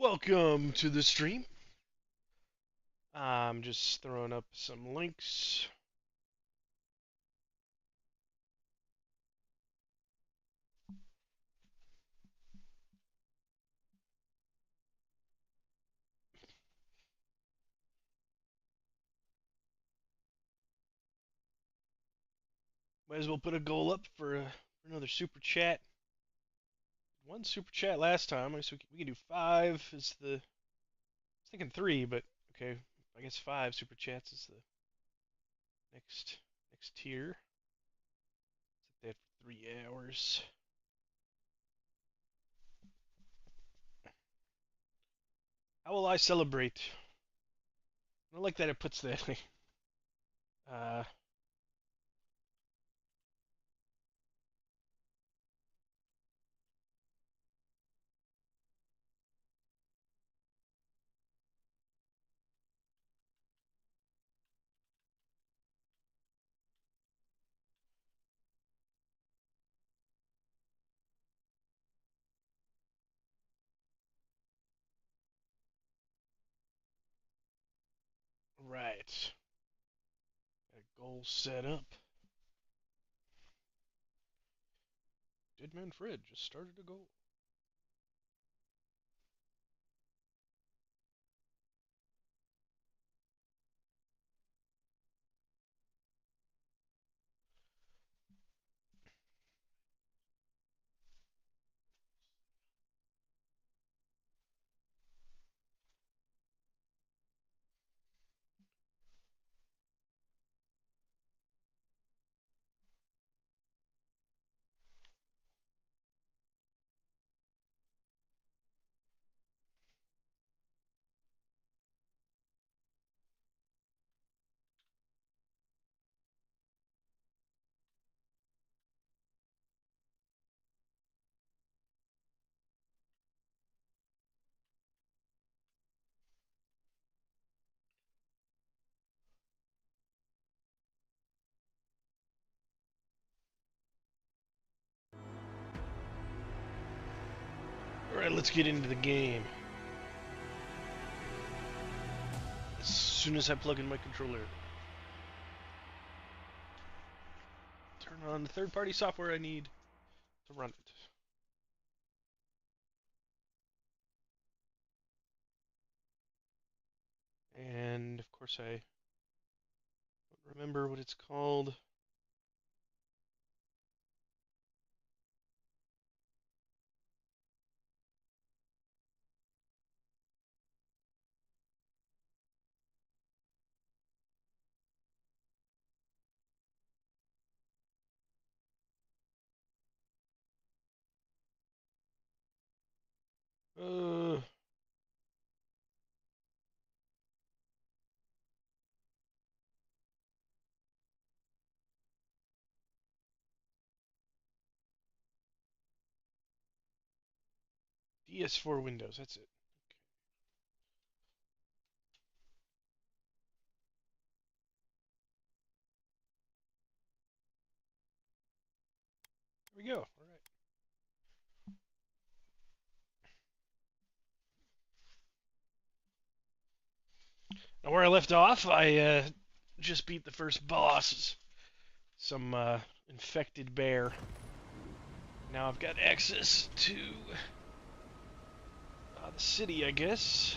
Welcome to the stream. I'm just throwing up some links. Might as well put a goal up for another super chat. One super chat last time. I guess we can do five. Is the I was thinking three, but okay. I guess five super chats is the next tier. Set that for 3 hours. How will I celebrate? I don't like that it puts that. uh, right. Got a goal set up. Deadman Fred just started a goal. Alright, let's get into the game. As soon as I plug in my controller. Turn on the third-party software I need to run it. And, of course, I don't remember what it's called. Uh, DS4 Windows, that's it. Here we go. Alright. Now, where I left off, I just beat the first boss. Some infected bear. Now I've got access to the city, I guess.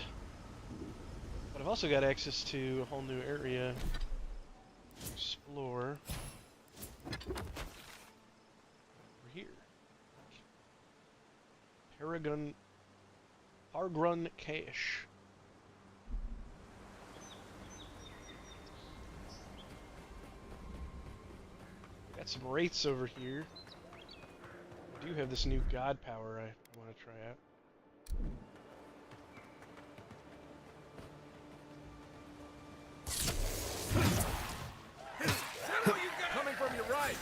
But I've also got access to a whole new area to explore. Over here. Hargrun Cache. Got some wraiths over here. I do have this new god power I want to try out. Coming from your right.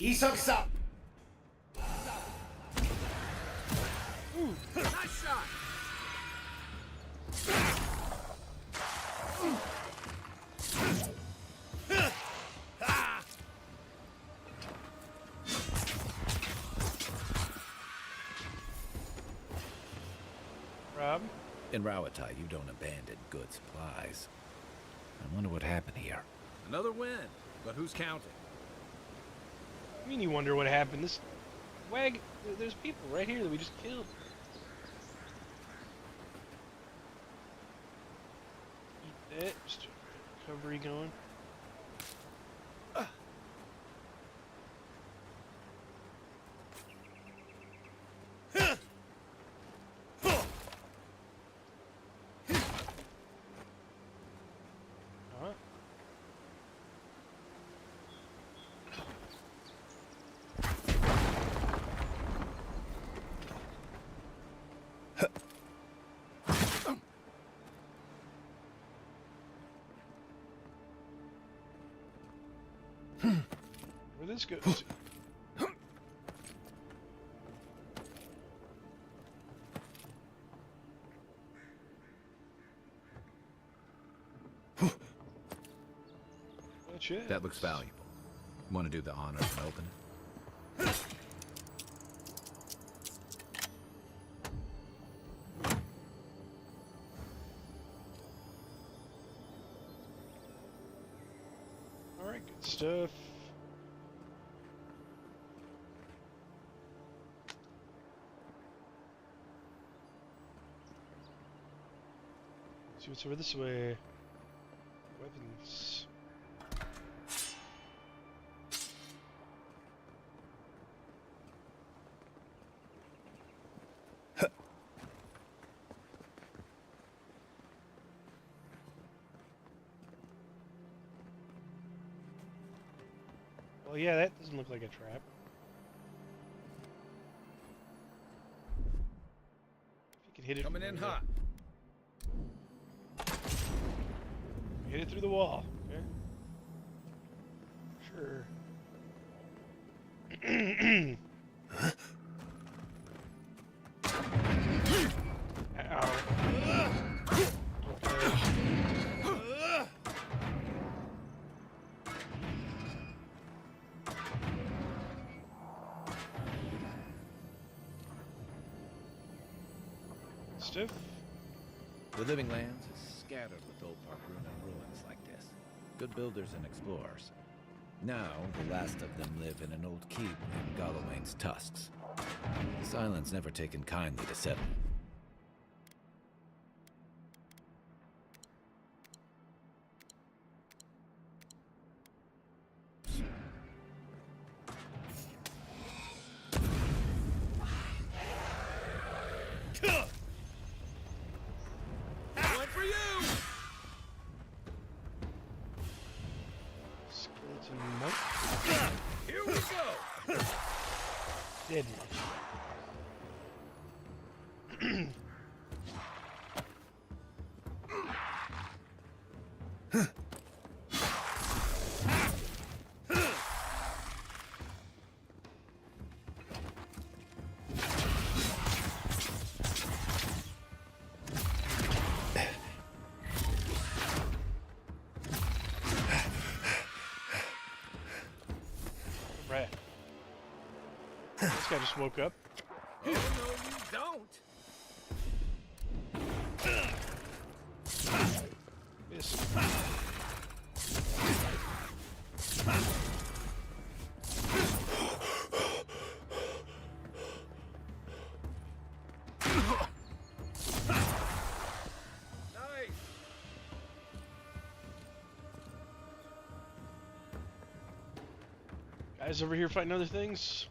이석삼. Nice shot. In Rawatai, you don't abandon good supplies. I wonder what happened here. Another win, but who's counting? I mean, you wonder what happened. This there's people right here that we just killed. Eat that. Just recovery going. Where this goes? That looks valuable. Want to do the honors and open it? Alright, good stuff. See what's over this way. Weapons. Well, yeah, that doesn't look like a trap. If you can hit it Coming in hot. Hit it through the wall. Okay. Sure. Ow. Okay. Stiff. The Living Lands is scattered with old Parkruna ruins like this. Good builders and explorers. Now, the last of them live in an old keep in Gallowayne's tusks. This island's never taken kindly to settle. One for you! Skeleton monk. Here we go! Dead monk. Rat. This guy just woke up. Oh, no, you don't! Miss. Nice! Guys over here fighting other things.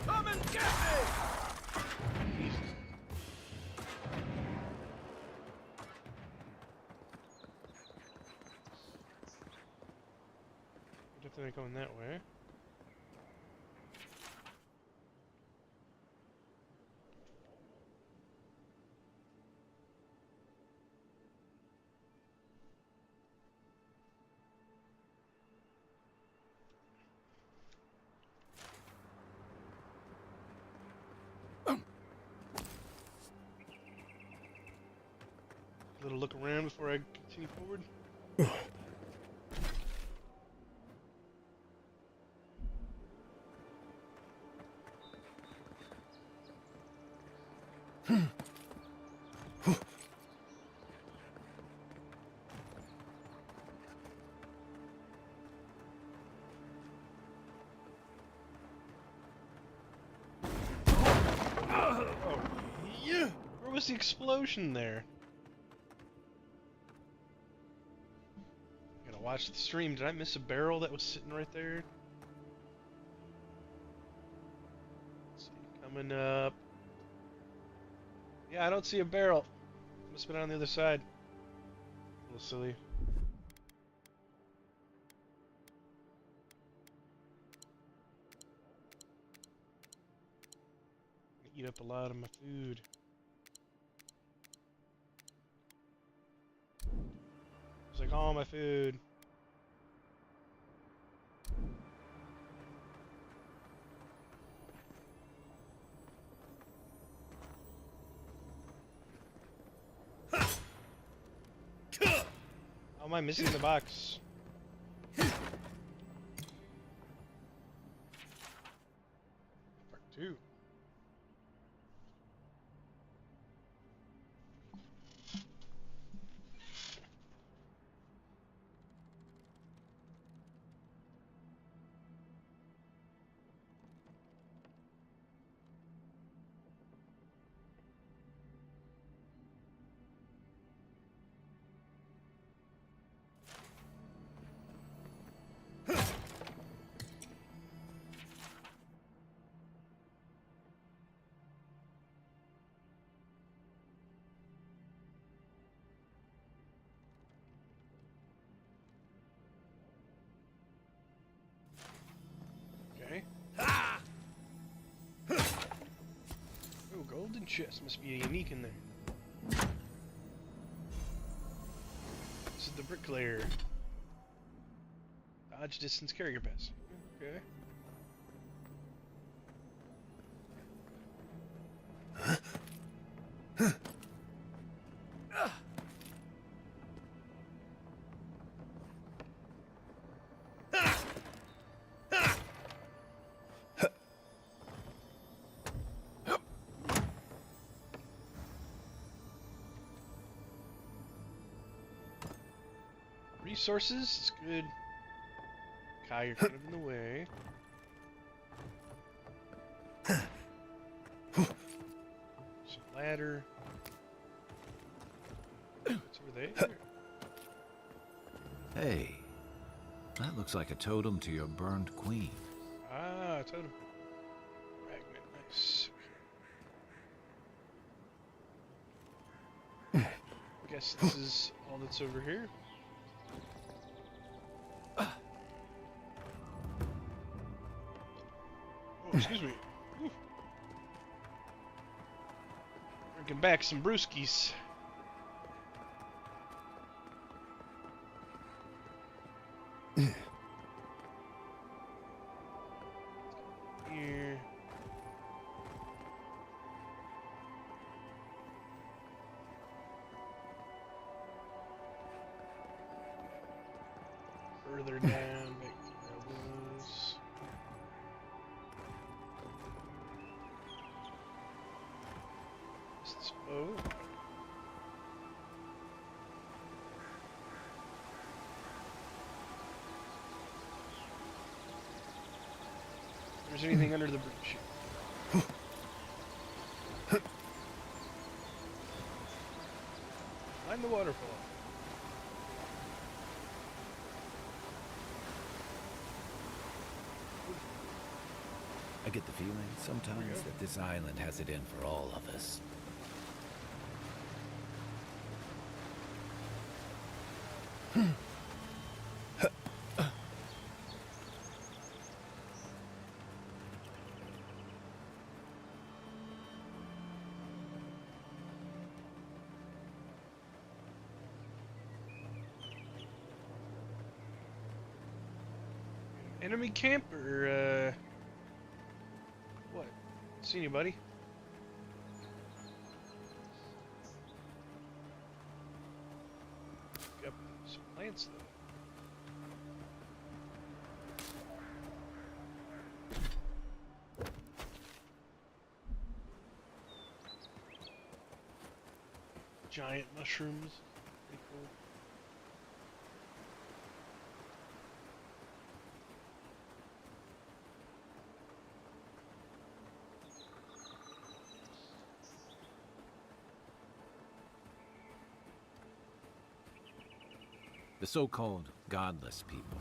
Come and get me! Definitely going that way. A little look around before I continue forward. explosion there? Gotta watch the stream. Did I miss a barrel that was sitting right there? Let's see, coming up. Yeah, I don't see a barrel. Must have been on the other side. A little silly. Eat up a lot of my food. It's like all my food. How am I missing the box? Part 2. Okay. Oh, golden chest. Must be a unique in there. This is the bricklayer. Dodge distance carry capacity. Okay. Resources is good. Kai, you're kind of in the way. Some ladder. What's over there? Hey, that looks like a totem to your burned queen. Ah, totem. Fragment, nice. Guess this is all that's over here. Oh, excuse me. Whew. Drinking back some brewskis. Here. Further down, back to where I was. This bow. If there's anything under the bridge. Find the waterfall. I get the feeling sometimes that this island has it in for all of us. Enemy camp or what? See anybody? Got some plants though. Giant mushrooms. Pretty cool. The so-called godless people.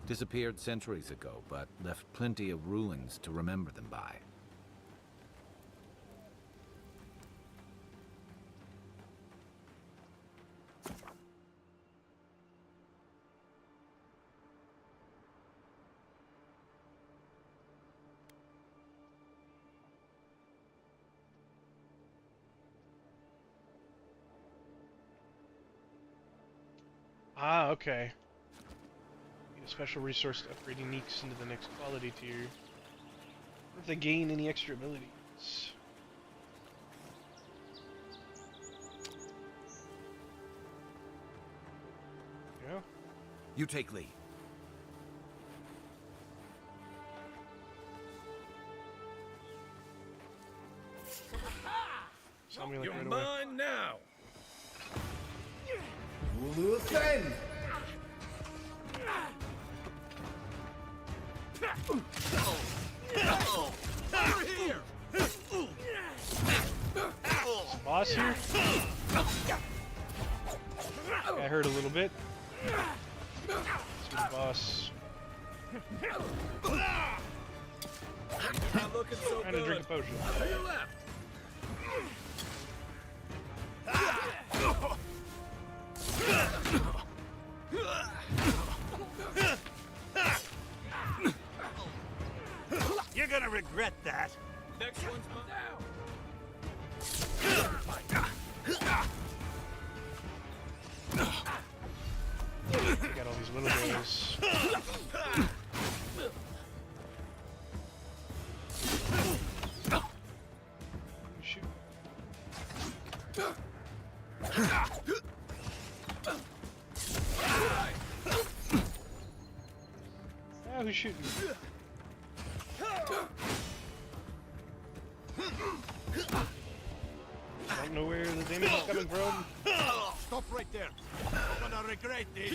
Disappeared centuries ago, but left plenty of rulings to remember them by. Ah, okay. Get a special resource to upgrade uniques into the next quality tier. What if they gain any extra abilities? Yeah. You take lead. Tell me like You're right away. mine now. Over here. Boss here? I heard a little bit. Let's see the boss. Not looking so Trying to good. drink a potion. To your left. You're gonna regret that. Next one's mine. Now. Got all these little guys. Shoot. Ah, who's shooting? I don't know where the damage is coming from. Stop right there. You're gonna regret this.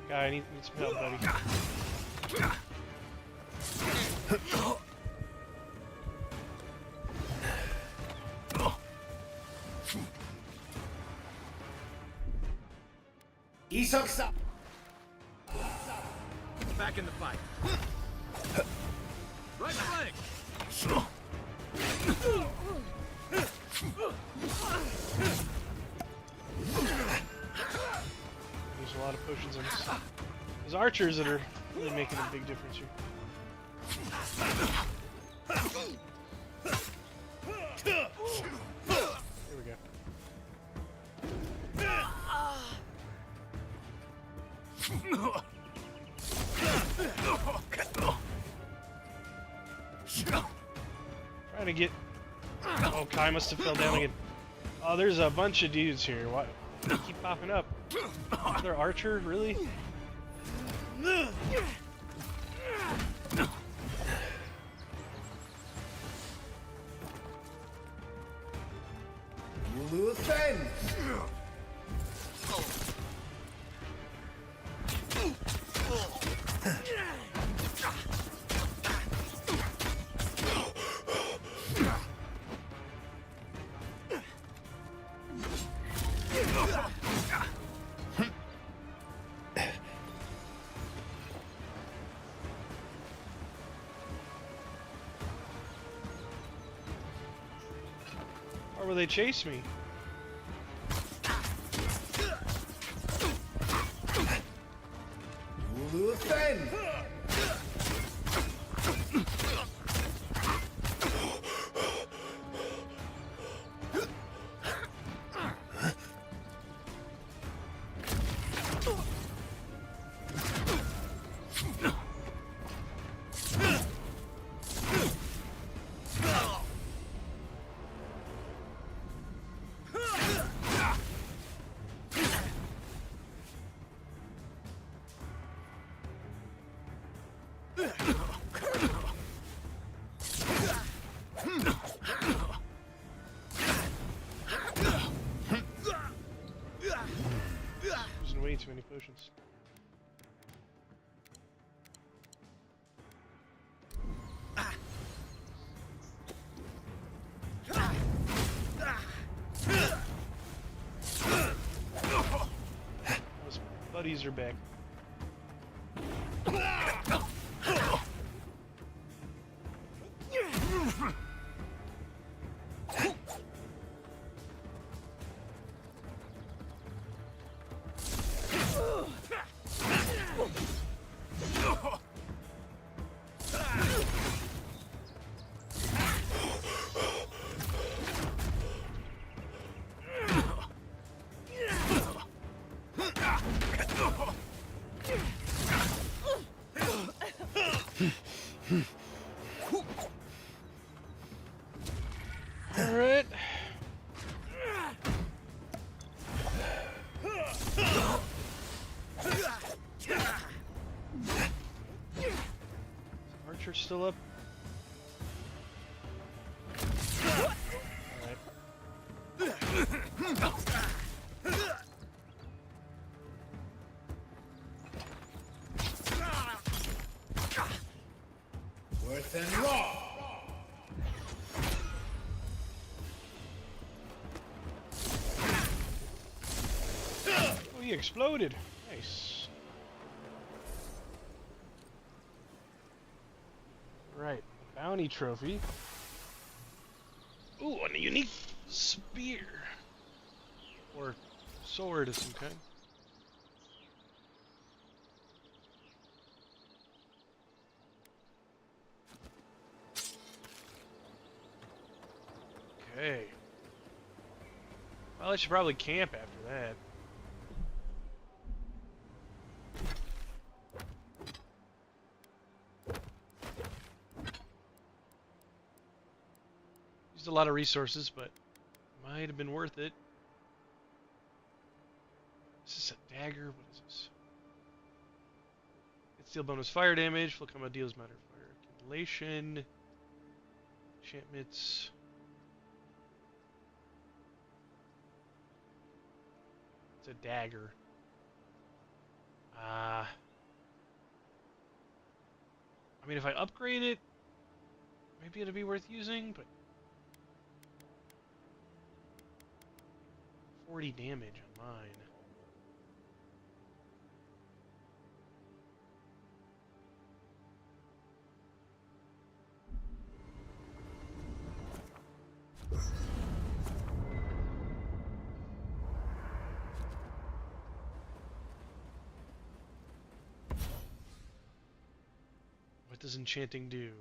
Guy, I need some help, buddy. Back in the fight. Right flank. There's a lot of potions in this. There's archers that are really making a big difference here. Here we go. Trying to get. Oh, Kai must have fell down again. Oh, there's a bunch of dudes here. Why? They keep popping up. Another archer, really? Or will they chase me? Using way too many potions. buddies are back. Alright. Archer's still up. Alright. Worse than raw. Oh, he exploded. Nice. Right. Bounty trophy. Ooh, and a unique spear. Or sword of some kind. Okay. Well, I should probably camp after that. Used a lot of resources, but might have been worth it. Is this a dagger? What is this? It's deal bonus fire damage. Full combo deals matter fire accumulation. Enchantments. It's a dagger. I mean, if I upgrade it, maybe it'll be worth using, but 40 damage on mine. What does enchanting do?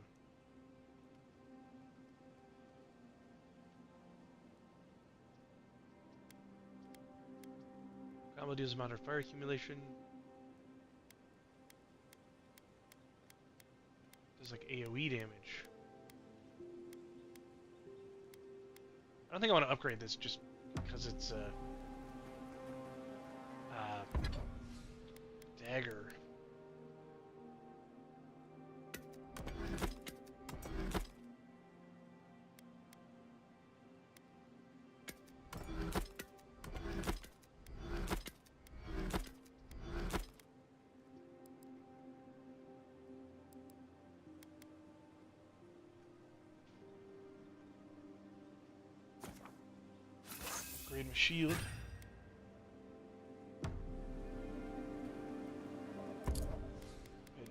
Combo deals amount of fire accumulation. Does like AoE damage. I don't think I want to upgrade this just because it's a dagger. Upgrade my shield.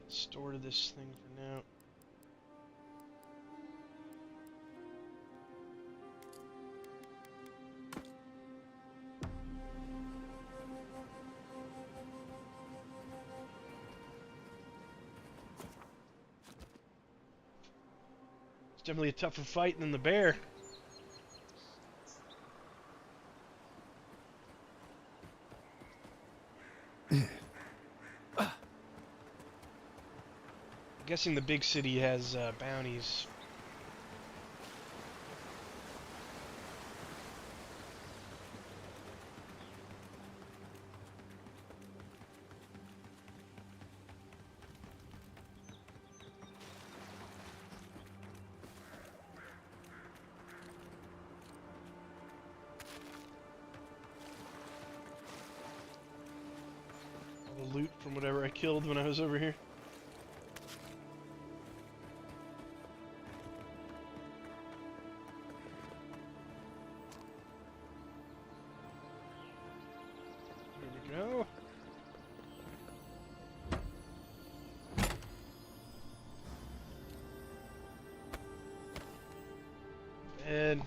Store this thing for now. It's definitely a tougher fight than the bear. I'm guessing the big city has bounties. All the loot from whatever I killed when I was over here. There we go. And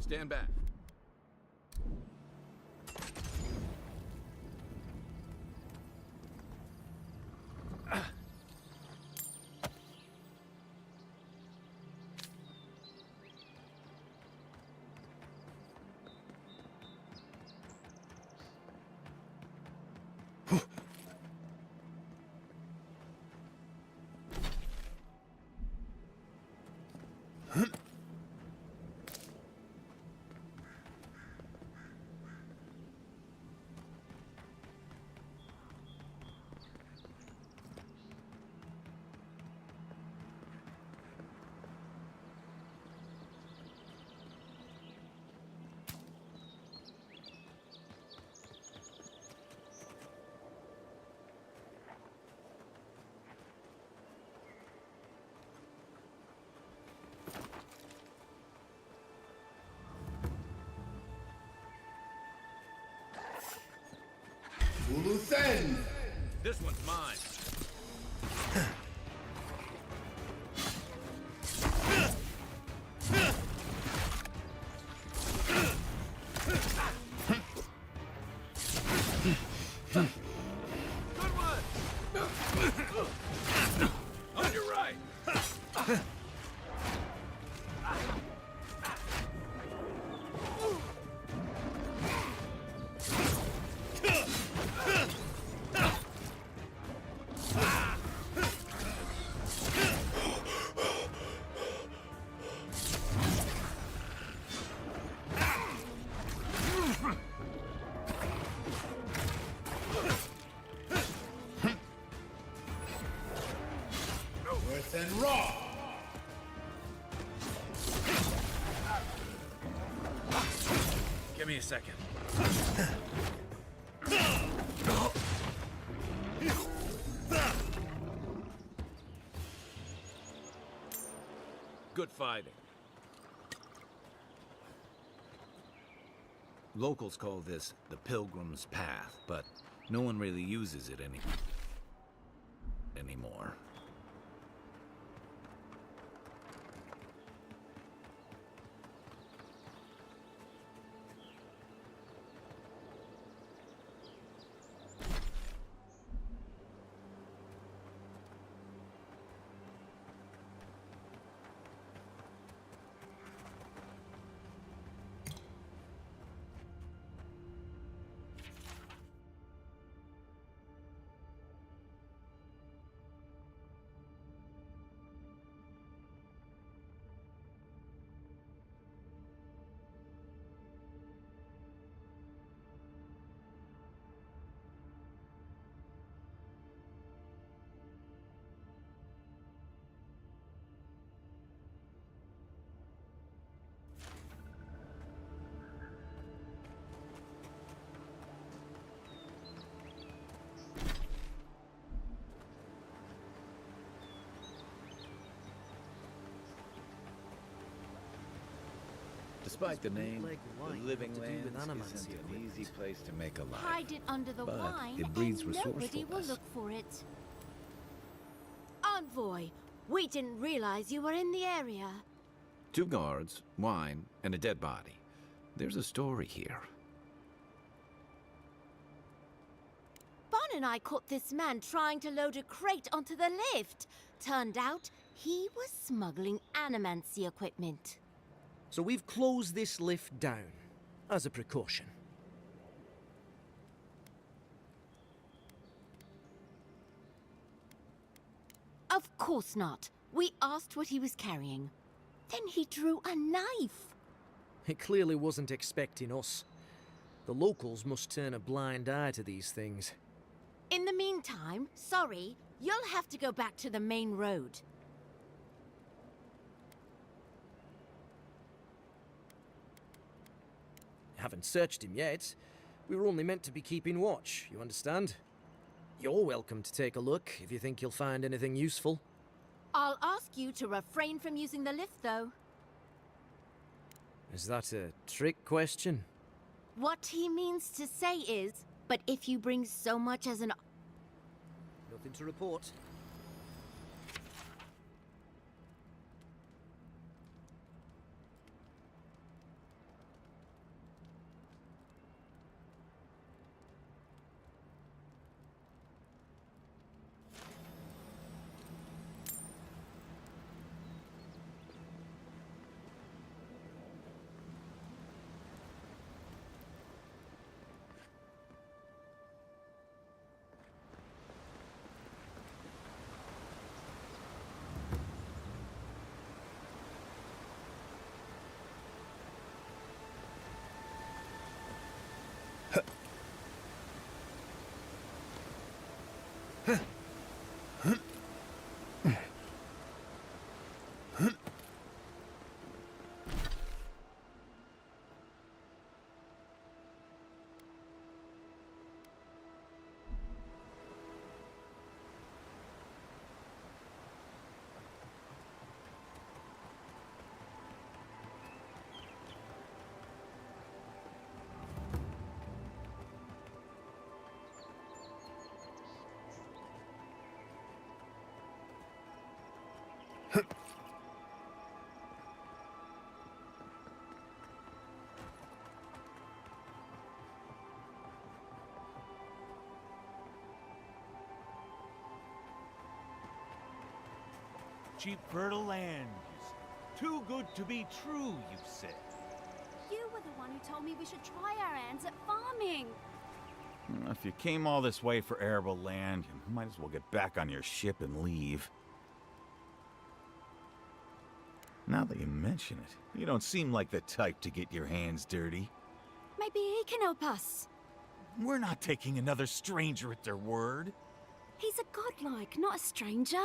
Stand back. This one's mine. Good one. On your right. Worse than raw. Give me a second. Good fighting. Locals call this the Pilgrim's Path, but no one really uses it anymore. Despite the name, like wine the Living to do with Lands animals isn't here an with. easy place to make a life. Hide it under the But wine it breeds and nobody will resourcefulness. look for it. Envoy, we didn't realize you were in the area. 2 guards, wine, and a dead body. There's a story here. and I caught this man trying to load a crate onto the lift. Turned out he was smuggling animancy equipment. So we've closed this lift down, as a precaution. Of course not. We asked what he was carrying. Then he drew a knife. It clearly wasn't expecting us. The locals must turn a blind eye to these things. In the meantime, sorry, you'll have to go back to the main road. Haven't searched him yet. We were only meant to be keeping watch, you understand? You're welcome to take a look if you think you'll find anything useful. I'll ask you to refrain from using the lift, though. Is that a trick question? What he means to say is, but if you bring so much as an... Nothing to report. Cheap fertile land. Too good to be true, you said. You were the one who told me we should try our hands at farming. If you came all this way for arable land, you might as well get back on your ship and leave. Now that you mention it, you don't seem like the type to get your hands dirty. Maybe he can help us. We're not taking another stranger at their word. He's a godlike, not a stranger.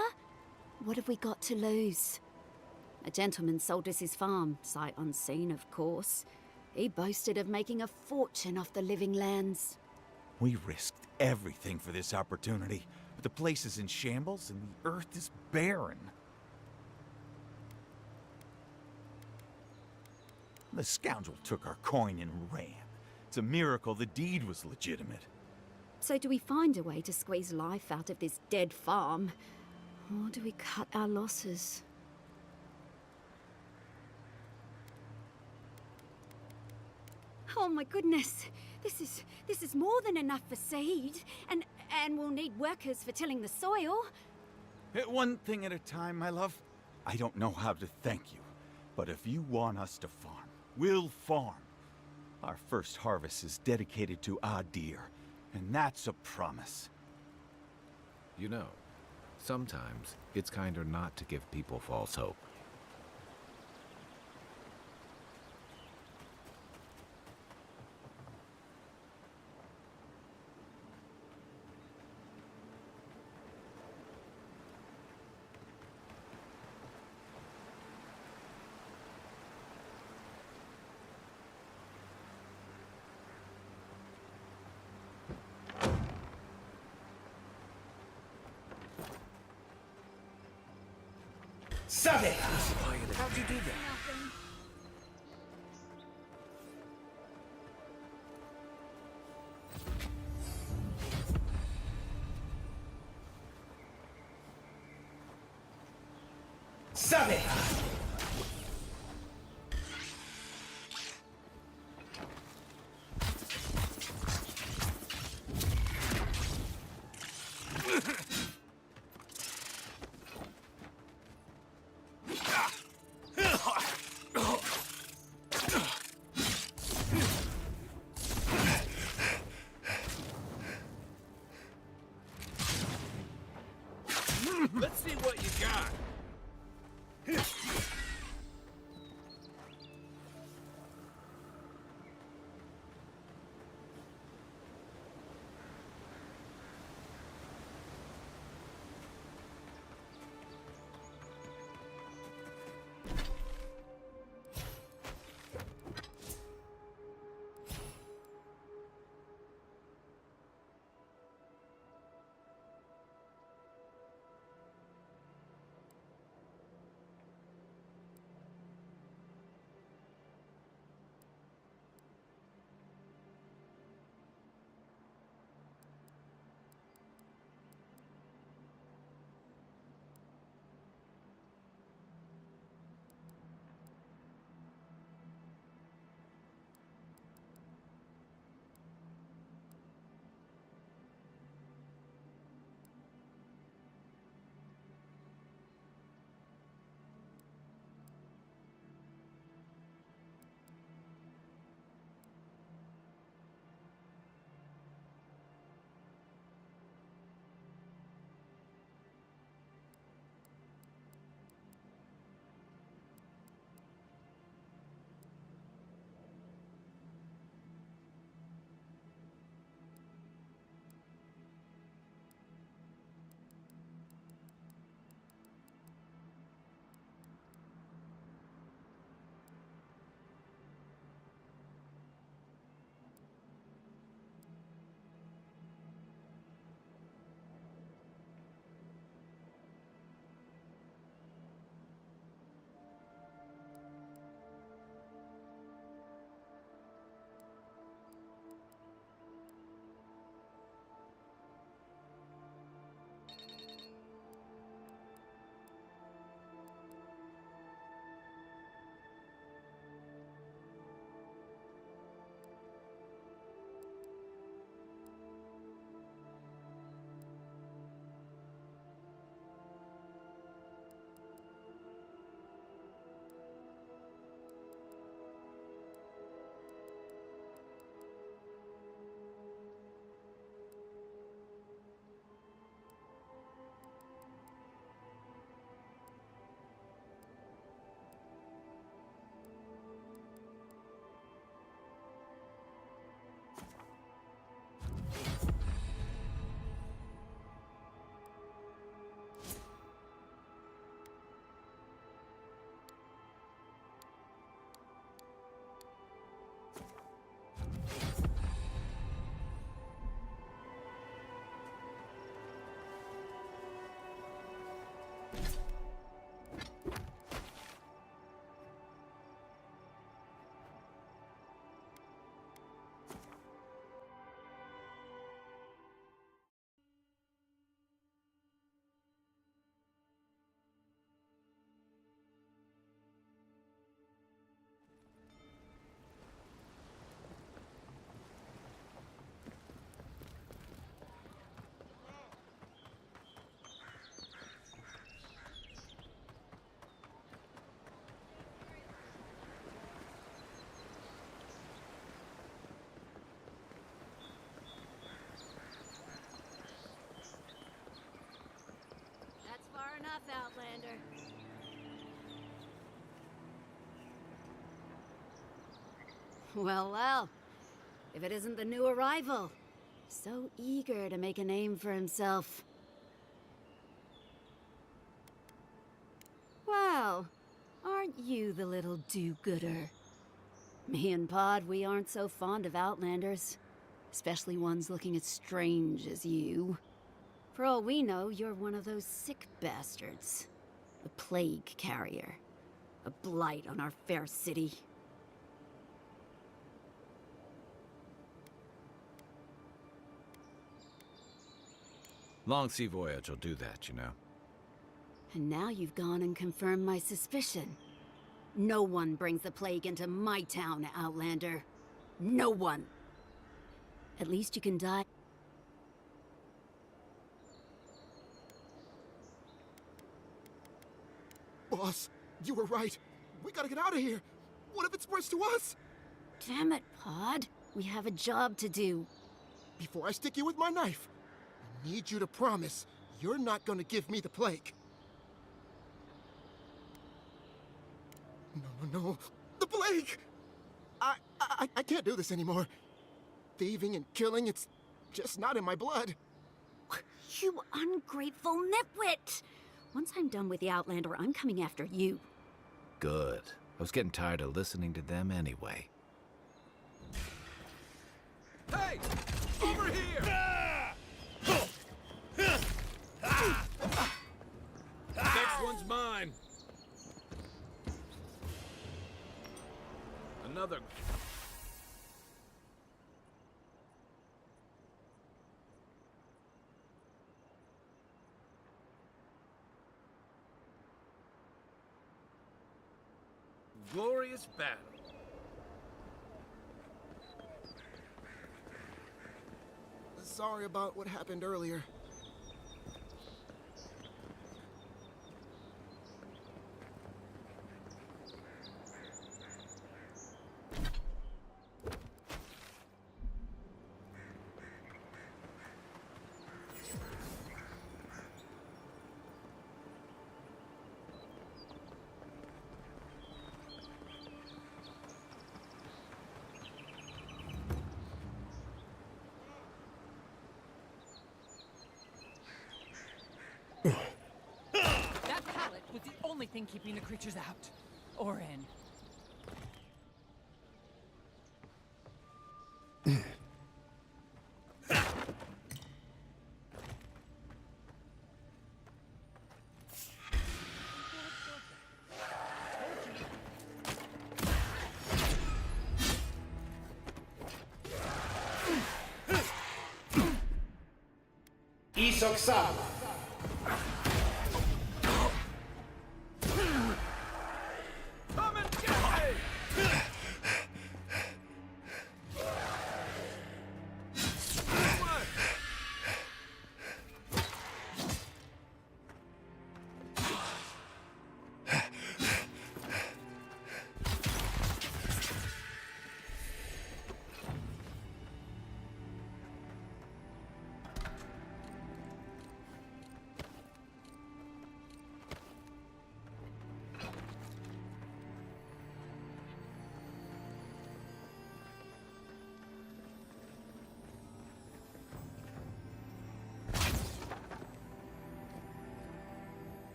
What have we got to lose? A gentleman sold us his farm, sight unseen, of course. He boasted of making a fortune off the living lands. We risked everything for this opportunity, but the place is in shambles and the earth is barren. The scoundrel took our coin and ran. It's a miracle the deed was legitimate. So do we find a way to squeeze life out of this dead farm? Or do we cut our losses? Oh my goodness! This is more than enough for seed, and we'll need workers for tilling the soil. One thing at a time, my love. I don't know how to thank you, but if you want us to farm, we'll farm. Our first harvest is dedicated to Adir, and that's a promise. You know, sometimes it's kinder not to give people false hope. Savvy! How'd you do that? Savvy! Well, well. If it isn't the new arrival. So eager to make a name for himself. Well, aren't you the little do-gooder? Me and Pod, we aren't so fond of Outlanders. Especially ones looking as strange as you. For all we know, you're one of those sick bastards. A plague carrier. A blight on our fair city. Long sea voyage will do that, you know. And now you've gone and confirmed my suspicion. No one brings the plague into my town, Outlander. No one. At least you can die. Boss, you were right. We gotta get out of here. What if it spreads to us? Damn it, Pod. We have a job to do. Before I stick you with my knife, I need you to promise you're not gonna give me the plague. No. The plague! I can't do this anymore. Thieving and killing, it's just not in my blood. You ungrateful nitwit! Once I'm done with the Outlander, I'm coming after you. Good. I was getting tired of listening to them anyway. Hey! Over here! Next one's mine. Another. Glorious battle. Sorry about what happened earlier. That pallet was the only thing keeping the creatures out. Or in. Isok-sama. Come and get me! What?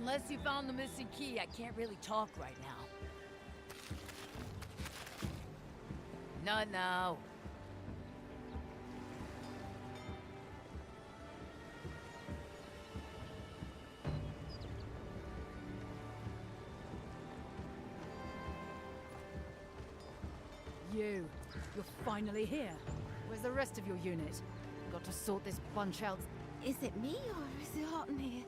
Unless you found the missing key, I can't really talk right now. No, no. You're finally here. Where's the rest of your unit? Got to sort this bunch out. Is it me or is it hot in here?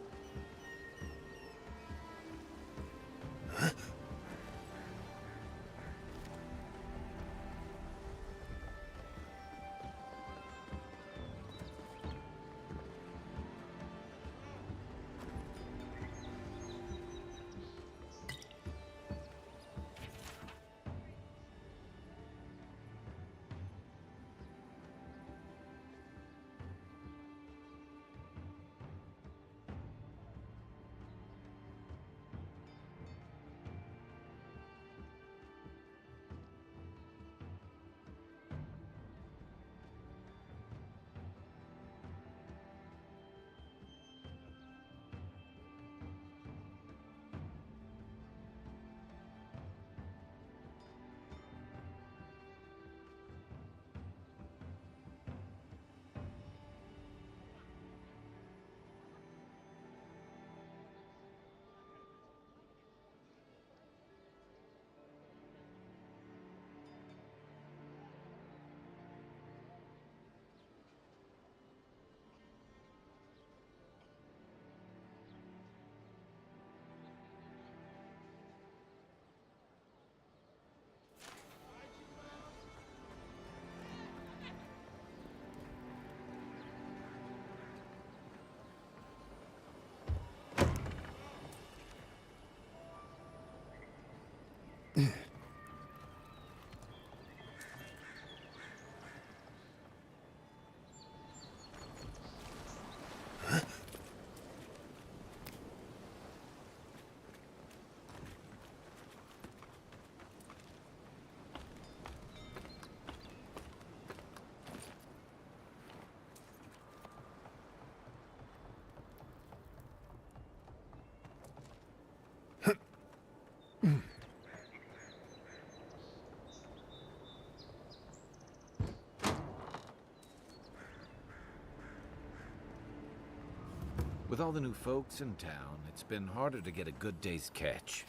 With all the new folks in town, it's been harder to get a good day's catch.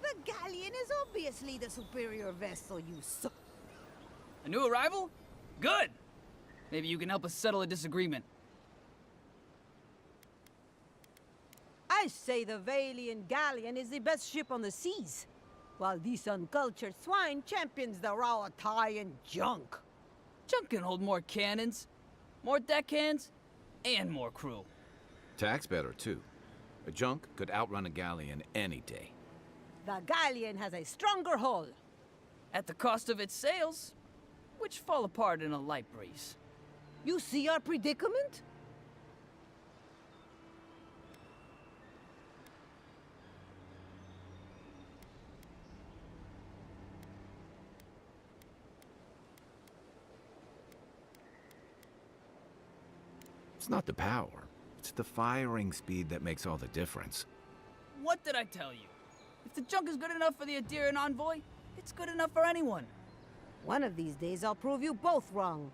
The galleon is obviously the superior vessel, you so. A new arrival? Good! Maybe you can help us settle a disagreement. I say the Valian galleon is the best ship on the seas, while these uncultured swine champions the raw Italian junk. Junk can hold more cannons, more deckhands, and more crew. Tack's better, too. A junk could outrun a galleon any day. The galleon has a stronger hull. At the cost of its sails, which fall apart in a light breeze. You see our predicament? It's not the power. It's the firing speed that makes all the difference. What did I tell you? If the junk is good enough for the Adirian envoy, it's good enough for anyone. One of these days I'll prove you both wrong.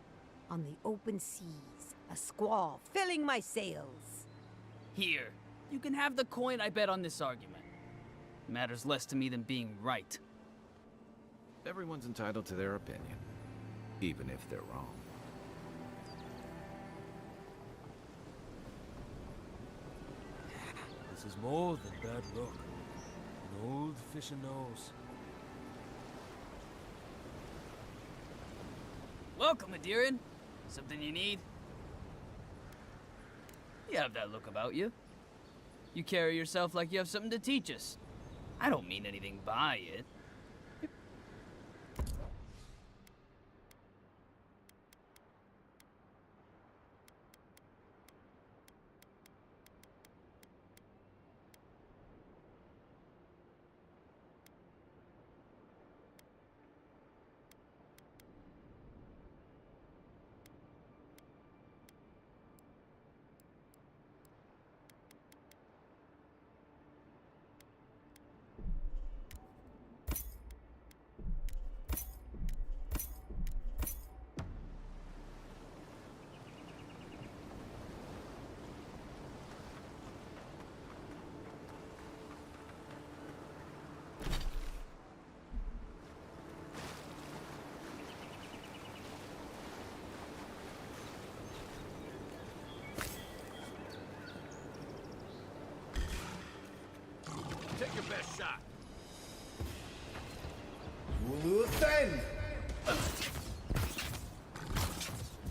On the open seas, a squall filling my sails. Here, you can have the coin I bet on this argument. Matters less to me than being right. Everyone's entitled to their opinion, even if they're wrong. This is more than bad luck. An old fisher knows. Welcome, Adirian. Something you need? You have that look about you. You carry yourself like you have something to teach us. I don't mean anything by it.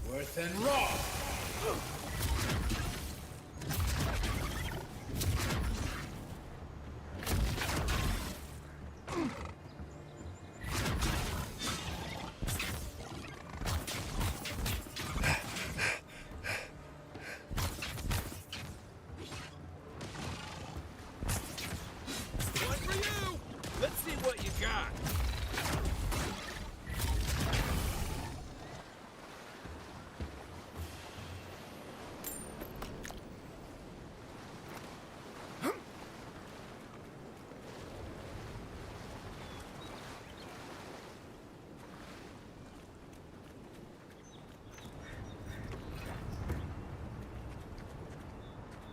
Worth and raw! One for you! Let's see what you got.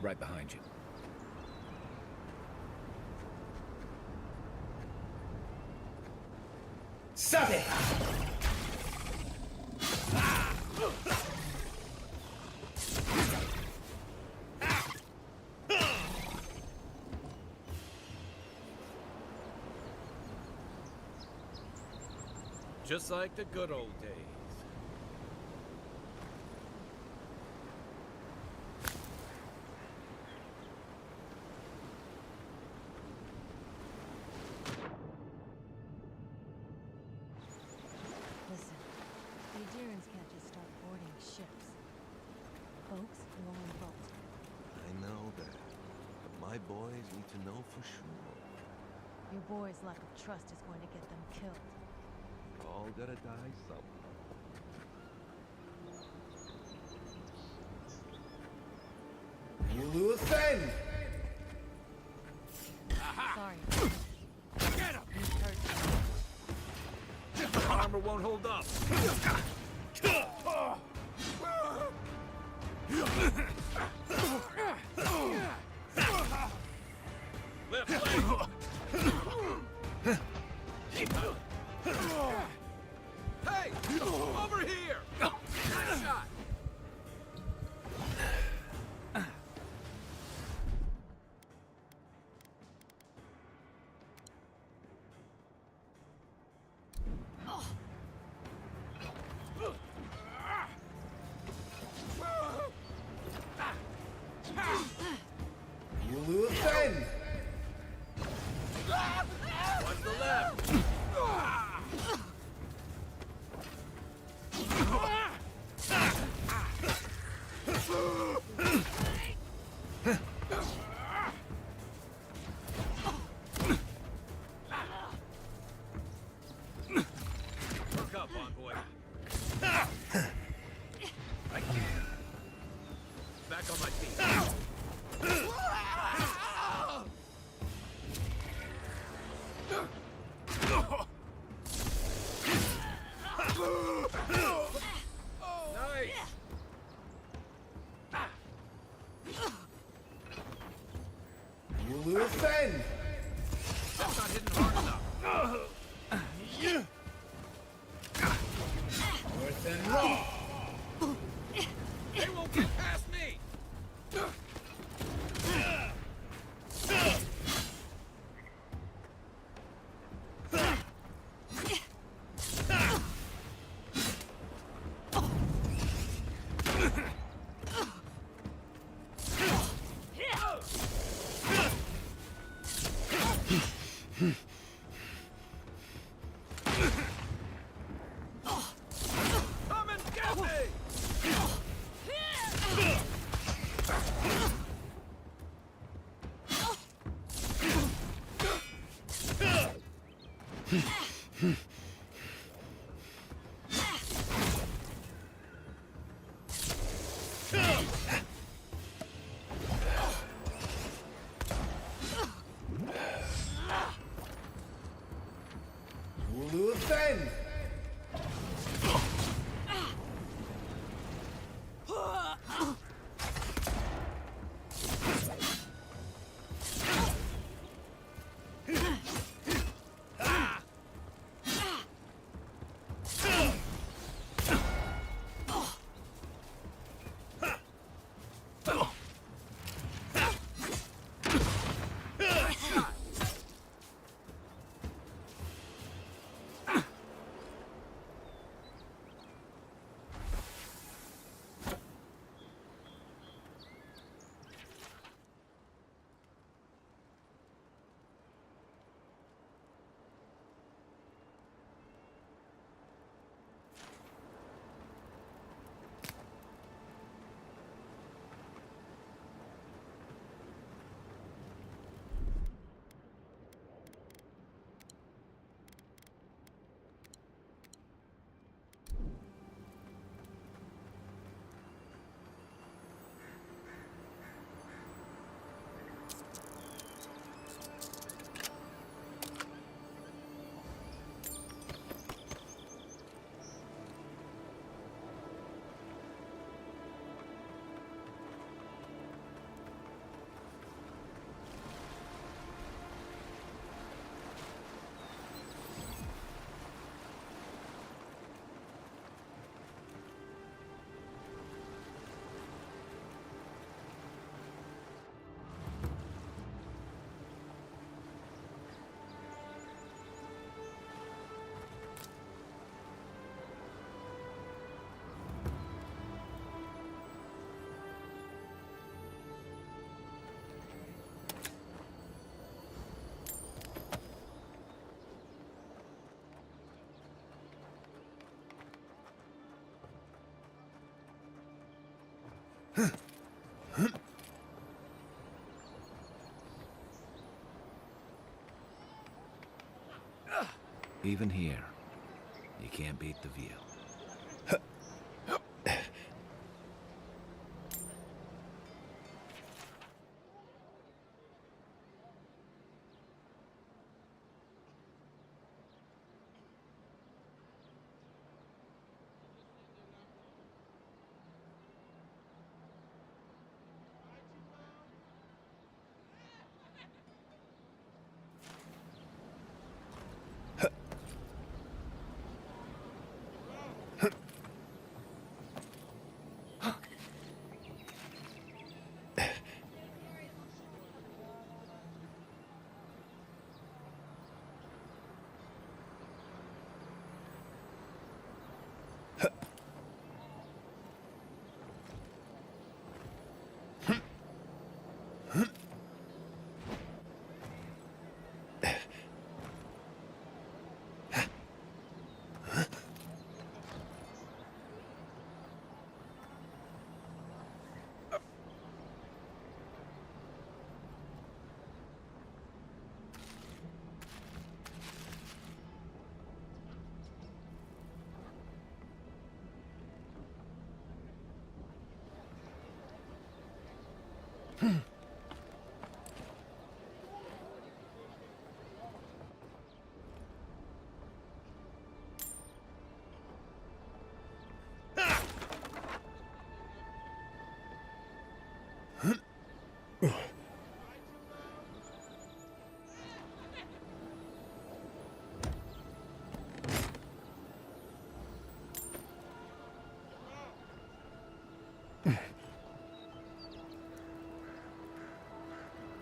Right behind you. Stop it! Just like the good old days. Listen, the Adherents can't just start boarding ships. Folks will only boat. I know that, but my boys need to know for sure. Your boy's lack of trust is going to get them killed. All gotta die somehow. You will offend! Sorry. Get him! He's hurt. Armor won't hold up. Left leg. Hey! Over here! Nice shot! You will offend! Watch the left! Work up, envoy. Back on my feet. Nice. You will offend! That's not hitting hard enough. Worth and raw! They won't get past me. Come and get me! You will offend! Even here, you can't beat the view.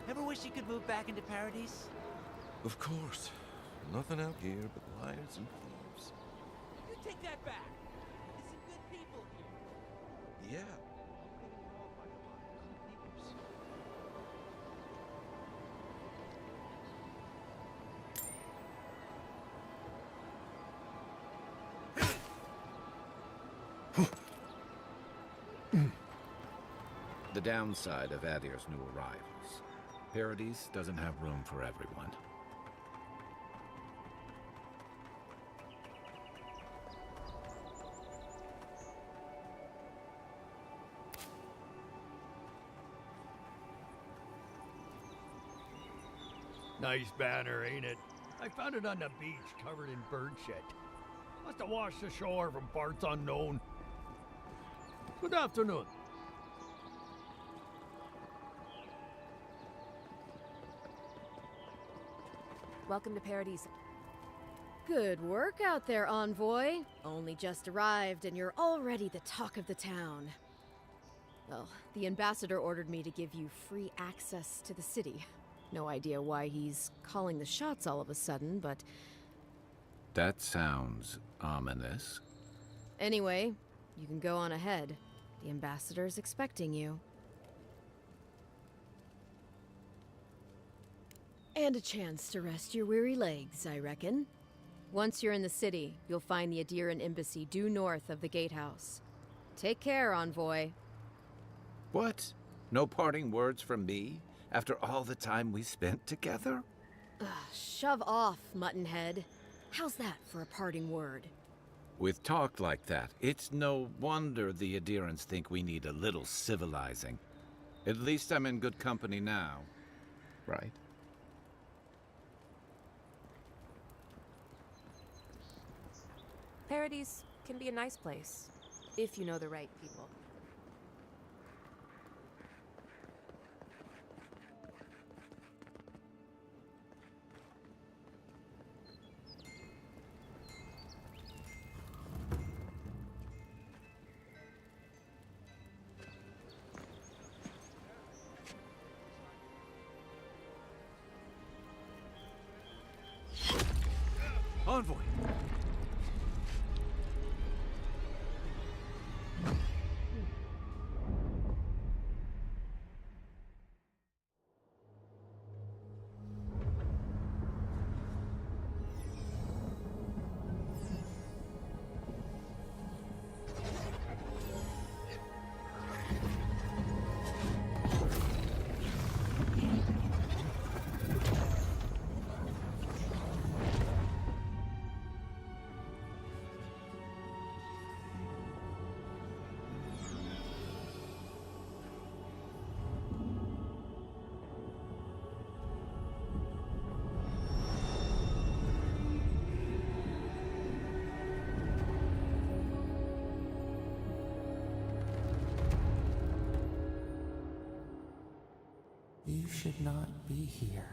Ever wish you could move back into Paradise? Of course. Nothing out here but liars and thieves. You take that back. There's some good people here. Yeah. The downside of Adir's new arrivals. Paradise doesn't have room for everyone. Nice banner, ain't it? I found it on the beach, covered in bird shit. Must have washed ashore from parts unknown. Good afternoon. Welcome to Paradise. Good work out there, Envoy. Only just arrived, and you're already the talk of the town. Well, the ambassador ordered me to give you free access to the city. No idea why he's calling the shots all of a sudden, but... That sounds ominous. Anyway, you can go on ahead. The ambassador's expecting you. And a chance to rest your weary legs, I reckon. Once you're in the city, you'll find the Adiran embassy due north of the gatehouse. Take care, Envoy. What? No parting words from me? After all the time we spent together? Ugh, shove off, Muttonhead. How's that for a parting word? With talk like that, it's no wonder the Adirans think we need a little civilizing. At least I'm in good company now, right? Paradise can be a nice place, if you know the right people. Envoy! should not be here.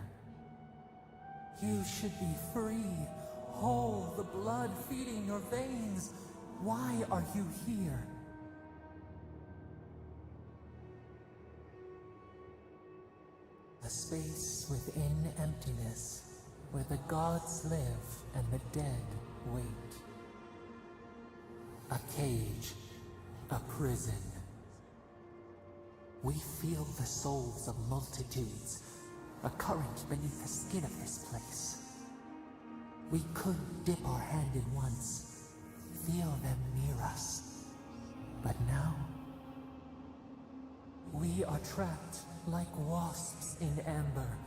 You should be free, whole, the blood feeding your veins. Why are you here? A space within emptiness, where the gods live and the dead wait. A cage, a prison. We feel the souls of multitudes, a current beneath the skin of this place. We could dip our hand in once, feel them near us. But now, we are trapped like wasps in amber.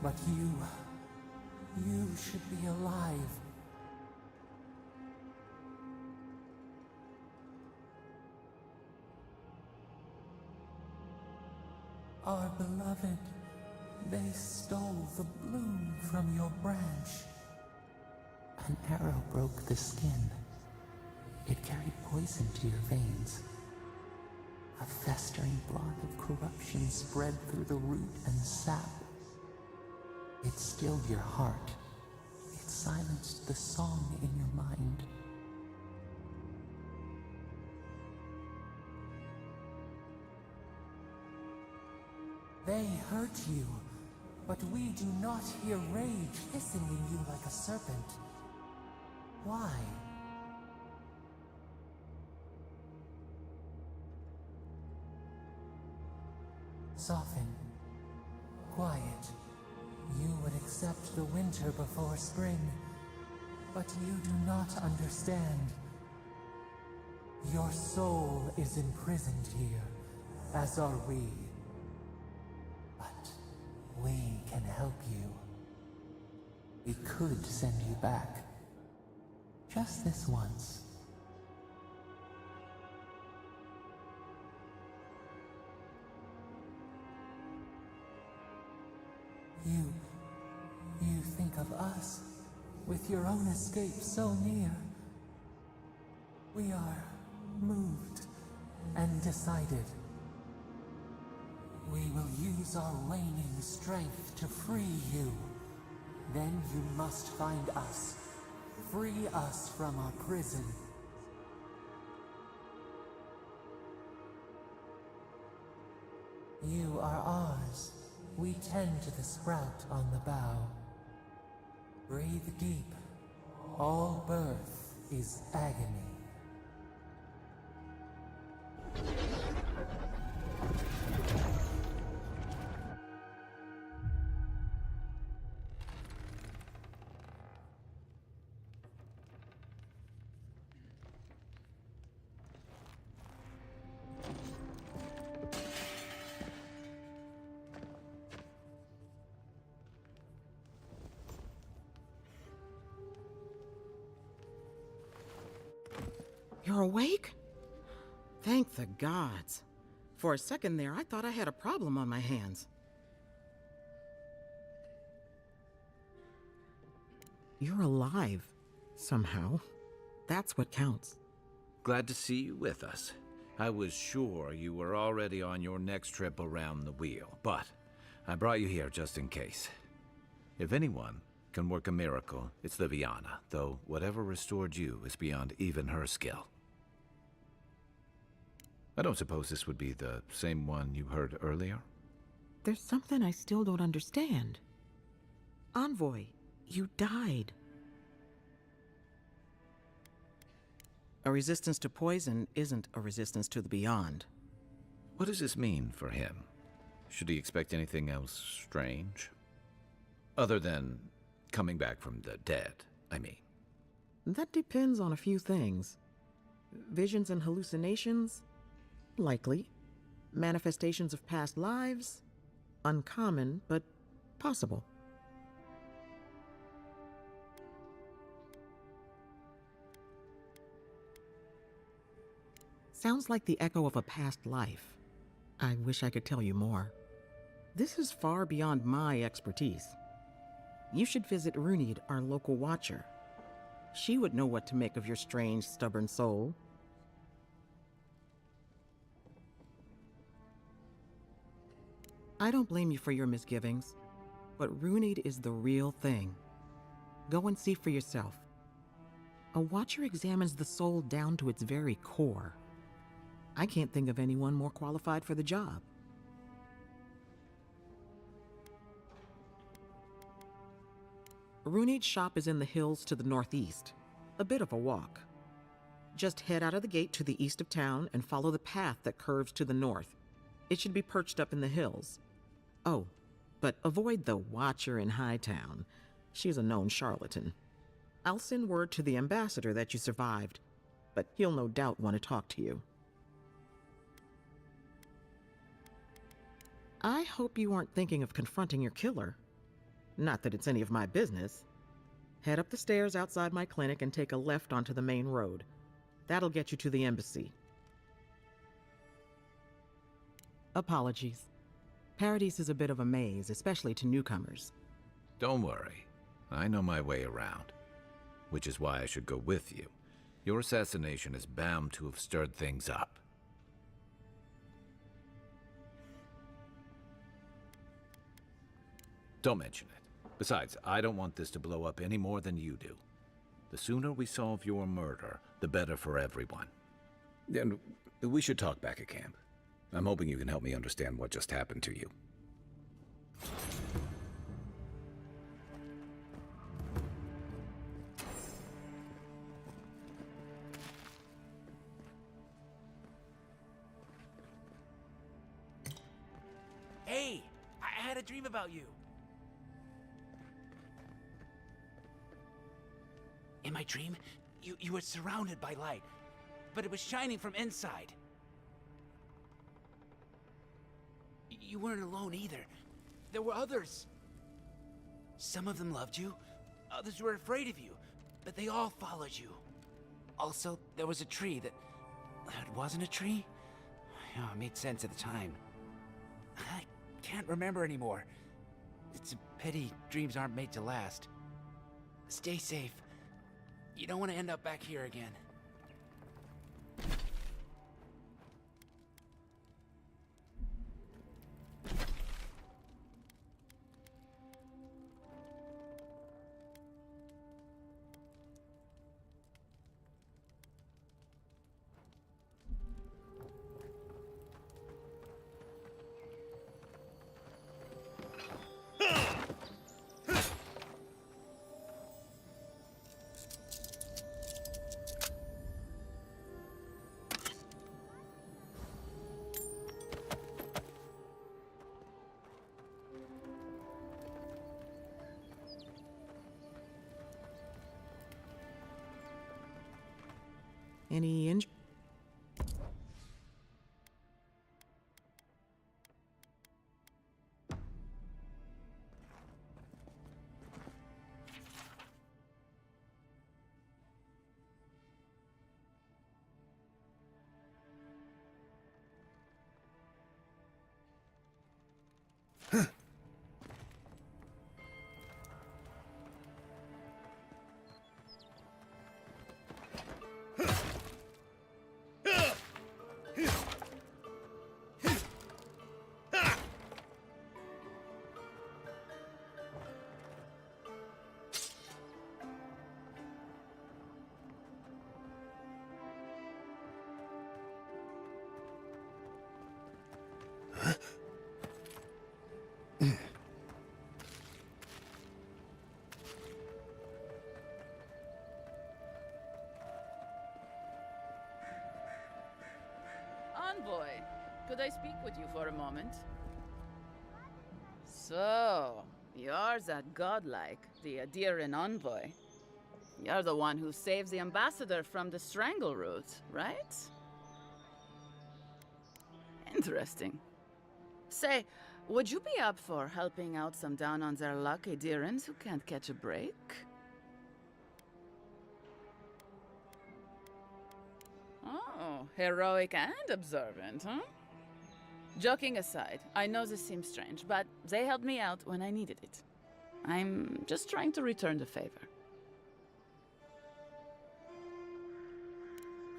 But you should be alive. Our beloved, they stole the bloom from your branch. An arrow broke the skin. It carried poison to your veins. A festering blot of corruption spread through the root and sap. It stilled your heart. It silenced the song in your mind. They hurt you, but we do not hear rage hissing in you like a serpent. Why? Soften. Quiet. You would accept the winter before spring, but you do not understand. Your soul is imprisoned here, as are we. But we can help you. We could send you back. Just this once. You think of us, with your own escape so near. We are moved and decided. We will use our waning strength to free you. Then you must find us. Free us from our prison. You are ours. We tend to the sprout on the bough. Breathe deep. All birth is agony. You're awake? Thank the gods. For a second there, I thought I had a problem on my hands. You're alive, somehow. That's what counts. Glad to see you with us. I was sure you were already on your next trip around the wheel, but I brought you here just in case. If anyone can work a miracle, it's Liviana, though whatever restored you is beyond even her skill. I don't suppose this would be the same one you heard earlier? There's something I still don't understand. Envoy, you died. A resistance to poison isn't a resistance to the beyond. What does this mean for him? Should he expect anything else strange? Other than coming back from the dead, I mean. That depends on a few things. Visions and hallucinations? Likely. Manifestations of past lives? Uncommon, but possible. Sounds like the echo of a past life. I wish I could tell you more. This is far beyond my expertise. You should visit Runid, our local watcher. She would know what to make of your strange, stubborn soul. I don't blame you for your misgivings, but Runed is the real thing. Go and see for yourself. A Watcher examines the soul down to its very core. I can't think of anyone more qualified for the job. Runed's shop is in the hills to the northeast. A bit of a walk. Just head out of the gate to the east of town and follow the path that curves to the north. It should be perched up in the hills. Oh, but avoid the Watcher in Hightown. She's a known charlatan. I'll send word to the ambassador that you survived, but he'll no doubt want to talk to you. I hope you aren't thinking of confronting your killer. Not that it's any of my business. Head up the stairs outside my clinic and take a left onto the main road. That'll get you to the embassy. Apologies. Paradise is a bit of a maze, especially to newcomers. Don't worry. I know my way around. Which is why I should go with you. Your assassination is bound to have stirred things up. Don't mention it. Besides, I don't want this to blow up any more than you do. The sooner we solve your murder, the better for everyone. And we should talk back at camp. I'm hoping you can help me understand what just happened to you. Hey, I had a dream about you. In my dream, you were surrounded by light, but it was shining from inside. You weren't alone either. There were others. Some of them loved you, others were afraid of you, but they all followed you. Also, there was a tree that... It wasn't a tree? Oh, it made sense at the time. I can't remember anymore. It's a pity dreams aren't made to last. Stay safe. You don't want to end up back here again. Any injuries? Envoy, could I speak with you for a moment? So, you're that godlike, the Adiran envoy. You're the one who saves the ambassador from the strangle root, right? Interesting. Say, would you be up for helping out some down-on-their-luck Adirans who can't catch a break? Oh, heroic and observant, huh? Joking aside, I know this seems strange, but they helped me out when I needed it. I'm just trying to return the favor.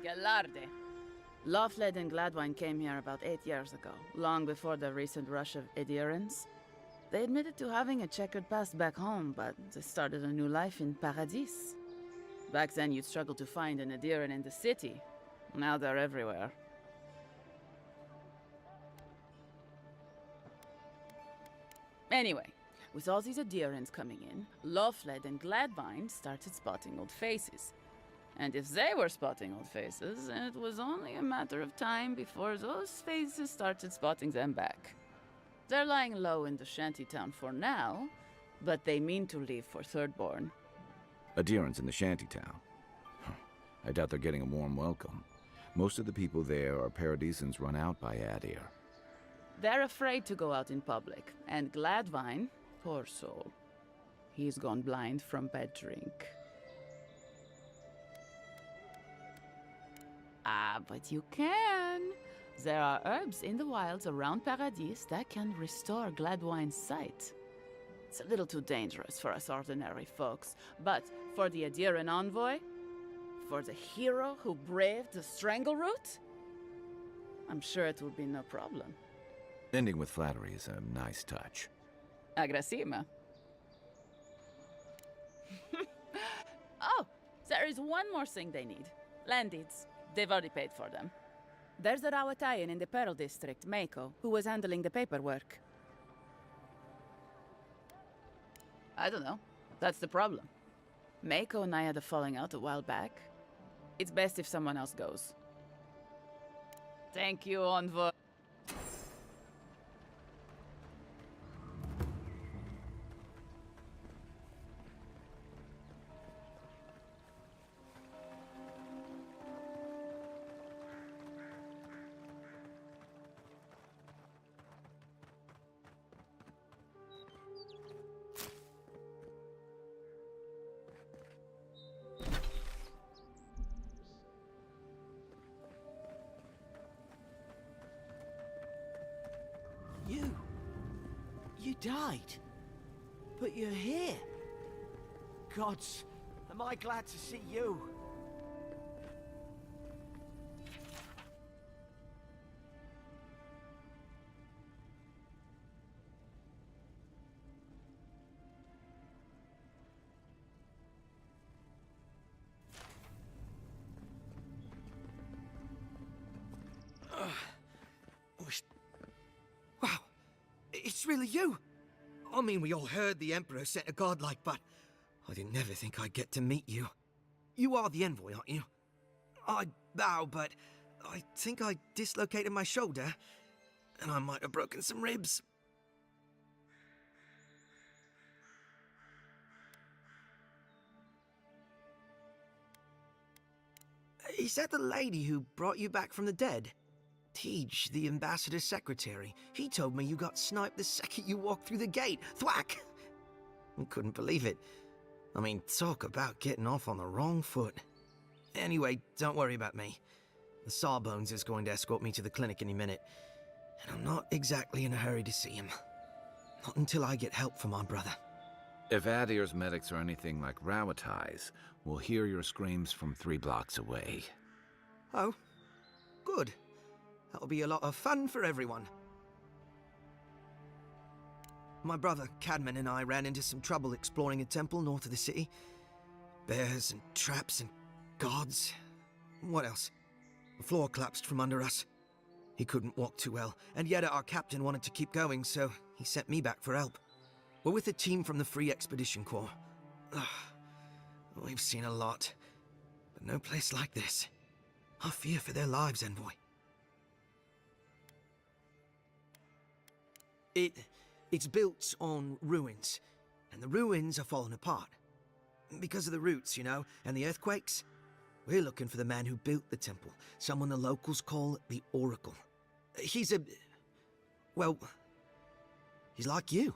Galarde. Loffled and Gladwine came here about 8 years ago, long before the recent rush of adherents. They admitted to having a checkered past back home, but they started a new life in Paradis. Back then, you'd struggle to find an adherent in the city. Now they're everywhere. Anyway, with all these adherents coming in, Loffled and Gladwine started spotting old faces. And if they were spotting old faces, it was only a matter of time before those faces started spotting them back. They're lying low in the shantytown for now, but they mean to leave for Thirdborn. Adherents in the shantytown. I doubt they're getting a warm welcome. Most of the people there are Paradisans run out by Adir. They're afraid to go out in public, and Gladwine, poor soul, he's gone blind from bad drink. Ah, but you can. There are herbs in the wilds around Paradis that can restore Gladwine's sight. It's a little too dangerous for us ordinary folks, but for the adherent envoy, for the hero who braved the Strangleroot, I'm sure it will be no problem. Ending with flattery is a nice touch. Agrasima. Oh, there is one more thing they need. Land deeds. They've already paid for them. There's a Rawatayan in the Pearl District, Mako, who was handling the paperwork. I don't know. That's the problem. Mako and I had a falling out a while back. It's best if someone else goes. Thank you, Envoy. You died. But you're here. Gods, am I glad to see you. Wow, it's really you. I mean, we all heard the Emperor sent a godlike, but I didn't never think I'd get to meet you. You are the envoy, aren't you? I bow, but I think I dislocated my shoulder, and I might have broken some ribs. Is that the lady who brought you back from the dead? Tej, the ambassador's secretary. He told me you got sniped the second you walked through the gate. Thwack! I couldn't believe it. I mean, talk about getting off on the wrong foot. Anyway, don't worry about me. The Sawbones is going to escort me to the clinic any minute. And I'm not exactly in a hurry to see him. Not until I get help from my brother. If Adir's medics are anything like Rawatai's, we'll hear your screams from 3 blocks away. Oh, good. That'll be a lot of fun for everyone. My brother, Cadman, and I ran into some trouble exploring a temple north of the city. Bears and traps and gods. What else? The floor collapsed from under us. He couldn't walk too well, and yet our captain wanted to keep going, so he sent me back for help. We're with a team from the Free Expedition Corps. We've seen a lot, but no place like this. I fear for their lives, Envoy. It's built on ruins, and the ruins are falling apart. Because of the roots, you know, and the earthquakes. We're looking for the man who built the temple, someone the locals call the Oracle. He's well, he's like you.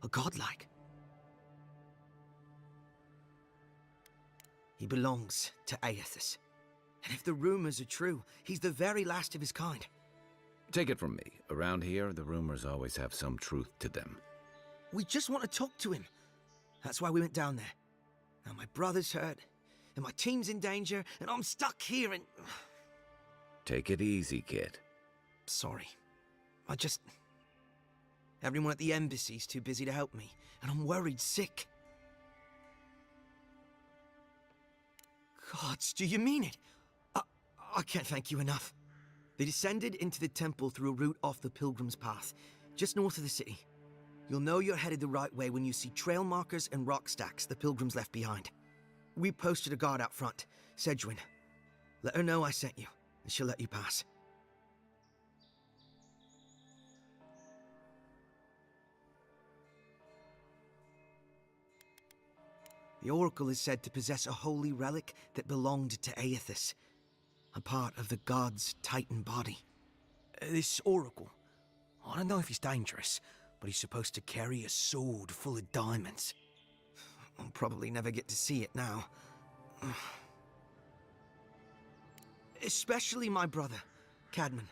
A godlike. He belongs to Aethys. And if the rumors are true, he's the very last of his kind. Take it from me. Around here, the rumors always have some truth to them. We just want to talk to him. That's why we went down there. Now my brother's hurt, and my team's in danger, and I'm stuck here and... Take it easy, kid. Sorry. Everyone at the embassy's too busy to help me, and I'm worried sick. Gods, do you mean it? I can't thank you enough. They descended into the temple through a route off the Pilgrim's Path, just north of the city. You'll know you're headed the right way when you see trail markers and rock stacks the Pilgrims left behind. We posted a guard out front, Sedgwin. Let her know I sent you, and she'll let you pass. The Oracle is said to possess a holy relic that belonged to Aethys, a part of the god's Titan body. This Oracle, I don't know if he's dangerous, but he's supposed to carry a sword full of diamonds. I'll probably never get to see it now. Especially my brother, Cadman.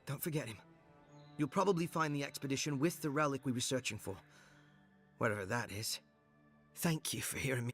Don't forget him. You'll probably find the expedition with the relic we were searching for. Whatever that is. Thank you for hearing me.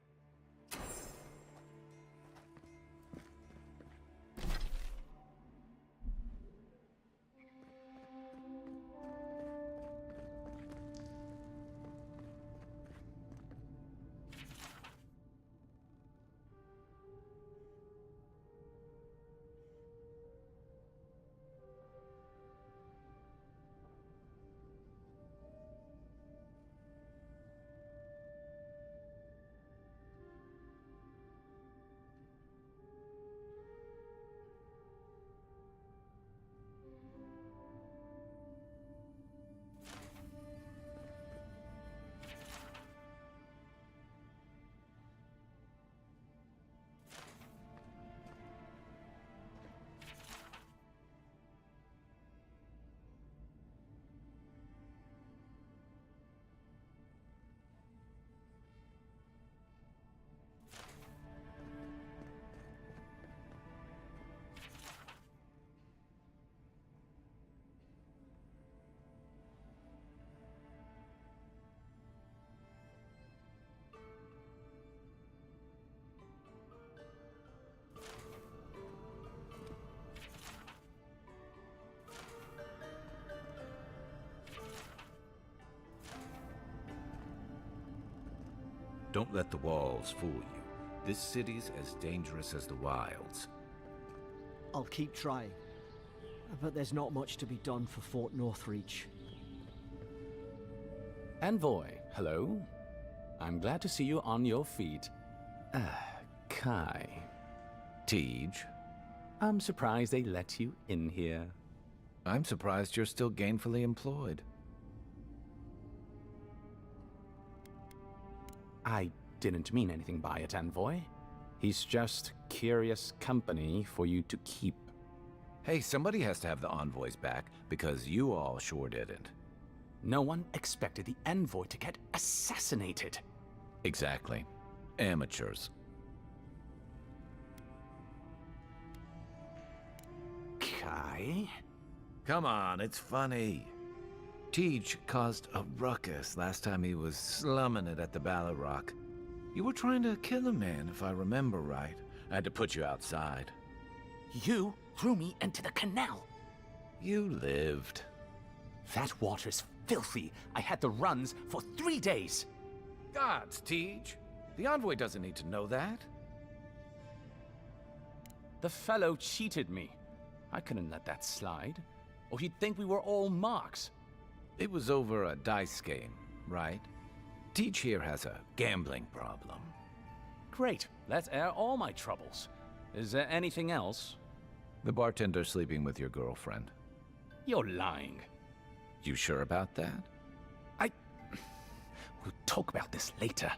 Don't let the walls fool you. This city's as dangerous as the wilds. I'll keep trying. But there's not much to be done for Fort Northreach. Envoy, hello. I'm glad to see you on your feet. Kai. Tej. I'm surprised they let you in here. I'm surprised you're still gainfully employed. I didn't mean anything by it, Envoy. He's just curious company for you to keep. Hey, somebody has to have the envoys back, because you all sure didn't. No one expected the Envoy to get assassinated. Exactly. Amateurs. Kai? Come on, it's funny. Tej caused a ruckus last time he was slumming it at the Ballarrock. You were trying to kill a man, if I remember right. I had to put you outside. You threw me into the canal. You lived. That water's filthy. I had the runs for 3 days. Gods, Tej. The envoy doesn't need to know that. The fellow cheated me. I couldn't let that slide. Or he'd think we were all marks. It was over a dice game, right? Tej here has a gambling problem. Great. Let's air all my troubles. Is there anything else? The bartender sleeping with your girlfriend. You're lying. You sure about that? We'll talk about this later.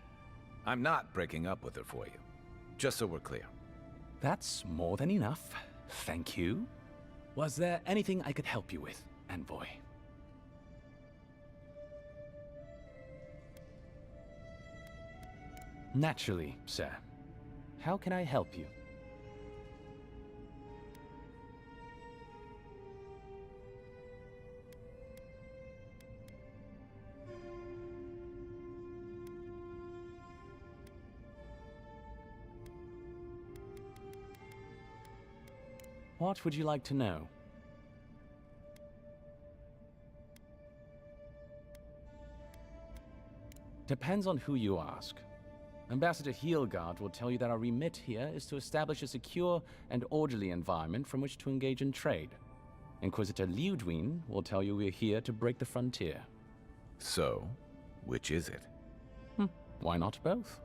I'm not breaking up with her for you. Just so we're clear. That's more than enough. Thank you. Was there anything I could help you with, Envoy? Naturally, sir. How can I help you? What would you like to know? Depends on who you ask. Ambassador Heelgard will tell you that our remit here is to establish a secure and orderly environment from which to engage in trade. Inquisitor Liudwin will tell you we're here to break the frontier. So, which is it? Why not both?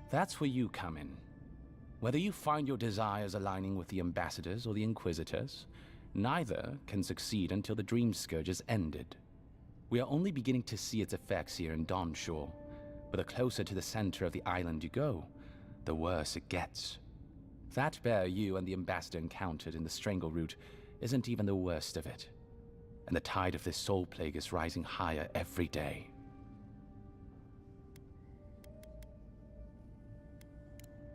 That's where you come in. Whether you find your desires aligning with the ambassadors or the Inquisitors, neither can succeed until the Dream Scourge is ended. We are only beginning to see its effects here in Dawnshore, but the closer to the center of the island you go, the worse it gets. That bear you and the ambassador encountered in the Strangle Route isn't even the worst of it, and the tide of this soul plague is rising higher every day.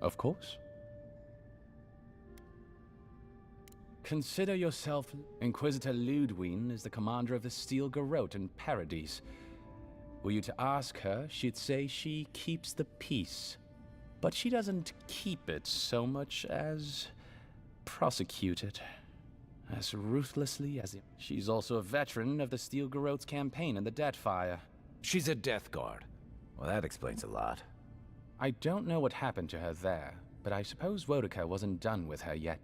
Of course. Consider yourself. Inquisitor Ludwine is the commander of the Steel Garrote in Paradise. Were you to ask her, she'd say she keeps the peace. But she doesn't keep it so much as prosecute it. As ruthlessly as... She's also a veteran of the Steel Garrote's campaign in the Deathfire. She's a Death Guard. Well, that explains a lot. I don't know what happened to her there, but I suppose Wodaka wasn't done with her yet.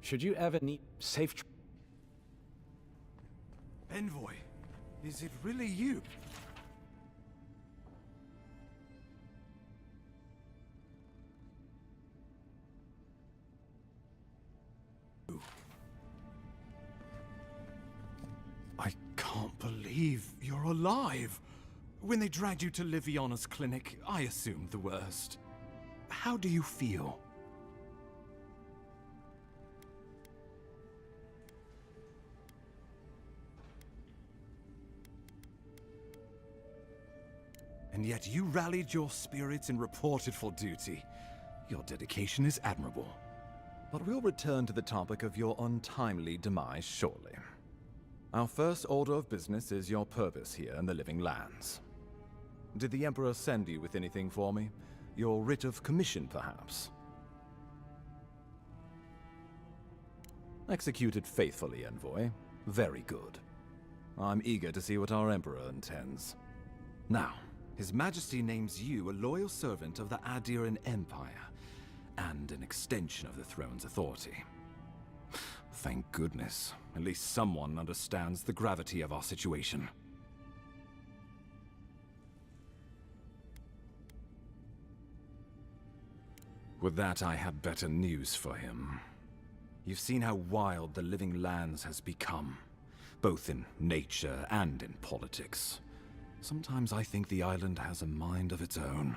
Should you ever need safe... Envoy, is it really you? I can't believe you're alive. When they dragged you to Liviana's clinic, I assumed the worst. How do you feel? And yet you rallied your spirits and reported for duty. Your dedication is admirable. But we'll return to the topic of your untimely demise shortly. Our first order of business is your purpose here in the Living Lands. Did the Emperor send you with anything for me? Your writ of commission, perhaps? Executed faithfully, Envoy. Very good. I'm eager to see what our Emperor intends. Now, His Majesty names you a loyal servant of the Adiran Empire, and an extension of the throne's authority. Thank goodness. At least someone understands the gravity of our situation. With that, I have better news for him. You've seen how wild the Living Lands has become, both in nature and in politics. Sometimes I think the island has a mind of its own.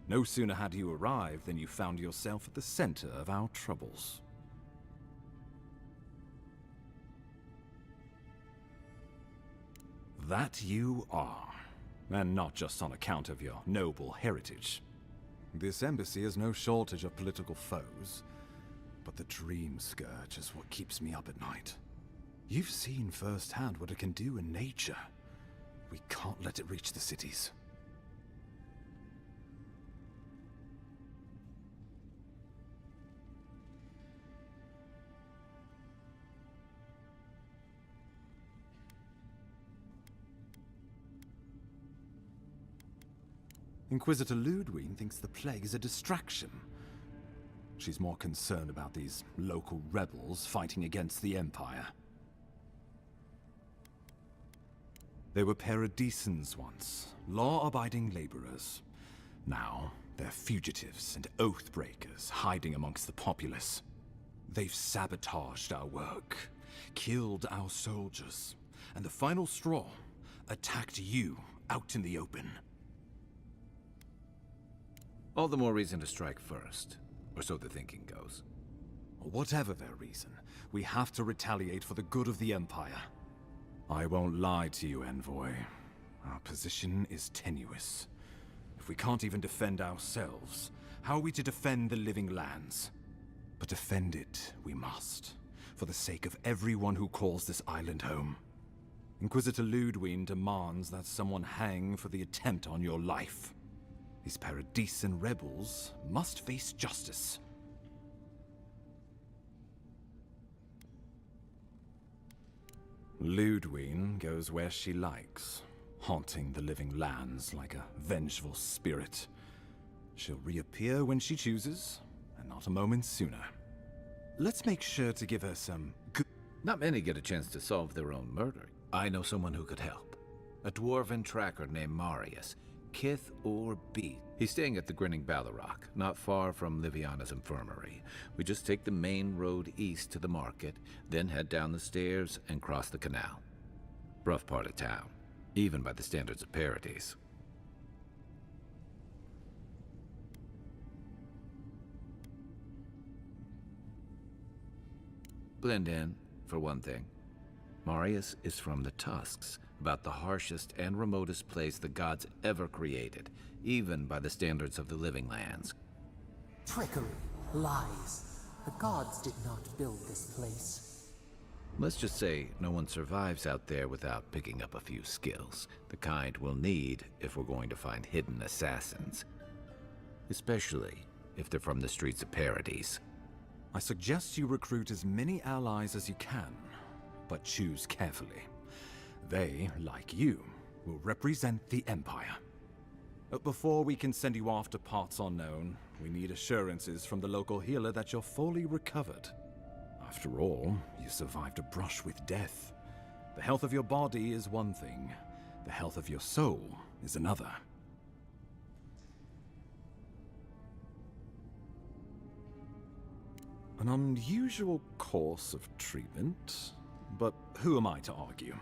No sooner had you arrived than you found yourself at the center of our troubles. That you are, and not just on account of your noble heritage. This embassy has no shortage of political foes, but the Dream Scourge is what keeps me up at night. You've seen firsthand what it can do in nature. We can't let it reach the cities. Inquisitor Ludwine thinks the plague is a distraction. She's more concerned about these local rebels fighting against the Empire. They were paradisans once, law-abiding laborers. Now, they're fugitives and oath-breakers hiding amongst the populace. They've sabotaged our work, killed our soldiers, and the final straw, attacked you out in the open. All the more reason to strike first, or so the thinking goes. Whatever their reason, we have to retaliate for the good of the Empire. I won't lie to you, Envoy. Our position is tenuous. If we can't even defend ourselves, how are we to defend the Living Lands? But defend it we must, for the sake of everyone who calls this island home. Inquisitor Ludwine demands that someone hang for the attempt on your life. These Paradisian rebels must face justice. Ludwine goes where she likes, haunting the living lands like a vengeful spirit. She'll reappear when she chooses, and not a moment sooner. Let's make sure to give her some good... Not many get a chance to solve their own murder. I know someone who could help. A dwarven tracker named Marius. Kith or beat. He's staying at the Grinning Ballarrock, not far from Liviana's infirmary. We just take the main road east to the market, then head down the stairs and cross the canal. Rough part of town, even by the standards of Paradise. Blend in, for one thing. Marius is from the Tusks, about the harshest and remotest place the gods ever created, even by the standards of the living lands. Trickery, lies. The gods did not build this place. Let's just say no one survives out there without picking up a few skills, the kind we'll need if we're going to find hidden assassins. Especially if they're from the streets of Paradise. I suggest you recruit as many allies as you can, but choose carefully. They, like you, will represent the Empire. But before we can send you off to parts unknown, we need assurances from the local healer that you're fully recovered. After all, you survived a brush with death. The health of your body is one thing, the health of your soul is another. An unusual course of treatment, but who am I to argue?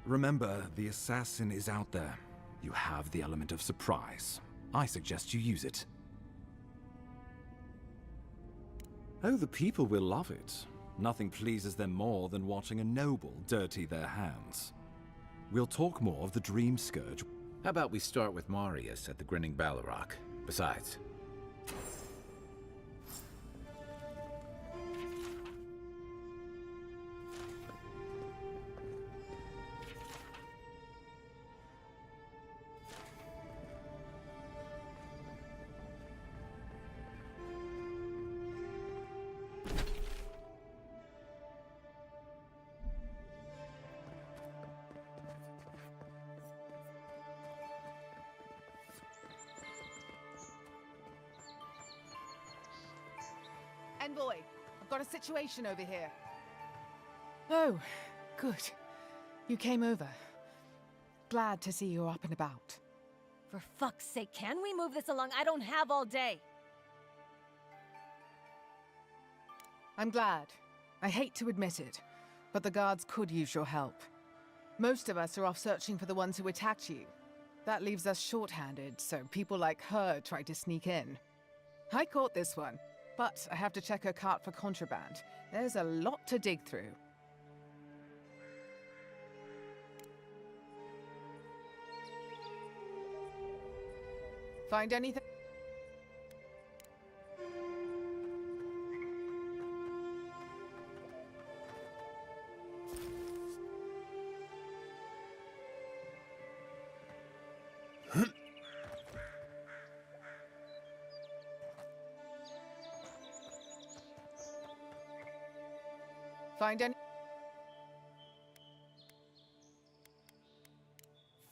Remember, the assassin is out there. You have the element of surprise. I suggest you use it. Oh, the people will love it. Nothing pleases them more than watching a noble dirty their hands. We'll talk more of the Dream Scourge. How about we start with Marius at the Grinning Ballarrock? Besides, Envoy, I've got a situation over here. Oh, good. You came over. Glad to see you're up and about. For fuck's sake, can we move this along? I don't have all day. I'm glad. I hate to admit it, but the guards could use your help. Most of us are off searching for the ones who attacked you. That leaves us short-handed, so people like her try to sneak in. I caught this one. But I have to check her cart for contraband. There's a lot to dig through. Find anything? Find any?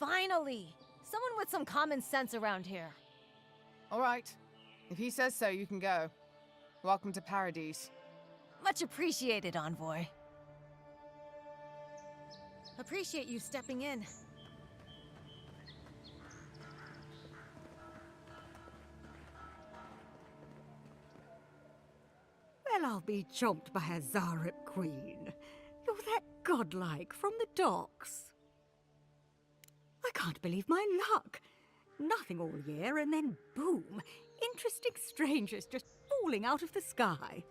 Finally! Someone with some common sense around here. All right. If he says so, you can go. Welcome to Paradise. Much appreciated, Envoy. Appreciate you stepping in. Well, I'll be chomped by a Zarep queen. You're that godlike from the docks. I can't believe my luck. Nothing all year, and then boom, interesting strangers just falling out of the sky.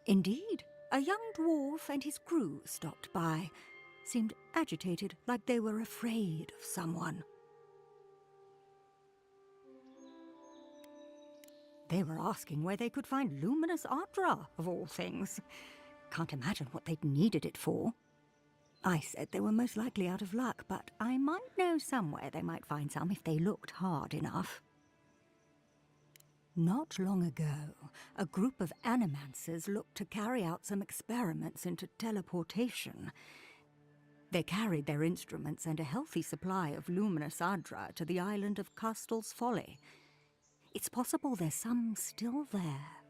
Indeed, a young dwarf and his crew stopped by. Seemed agitated, like they were afraid of someone. They were asking where they could find luminous Ardra, of all things. Can't imagine what they'd needed it for. I said they were most likely out of luck, but I might know somewhere they might find some if they looked hard enough. Not long ago, a group of animancers looked to carry out some experiments into teleportation. They carried their instruments and a healthy supply of luminous adra to the island of Castel's Folly. It's possible there's some still there.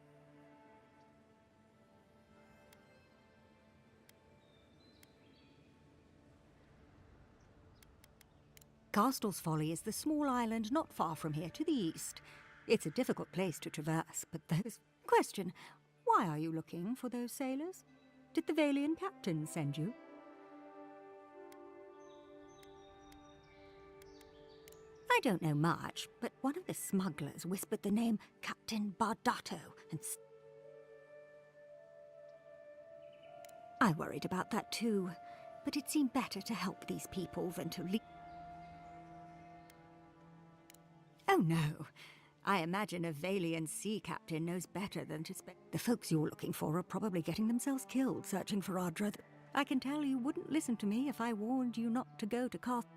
Castel's Folly is the small island not far from here to the east. It's a difficult place to traverse, but there's... Question, why are you looking for those sailors? Did the Valian captain send you? I don't know much, but one of the smugglers whispered the name Captain Bardato and... I worried about that too, but it seemed better to help these people than to leave. Oh no, I imagine a Valian sea captain knows better than to spec. The folks you're looking for are probably getting themselves killed searching for Adra. I can tell you wouldn't listen to me if I warned you not to go to Castle.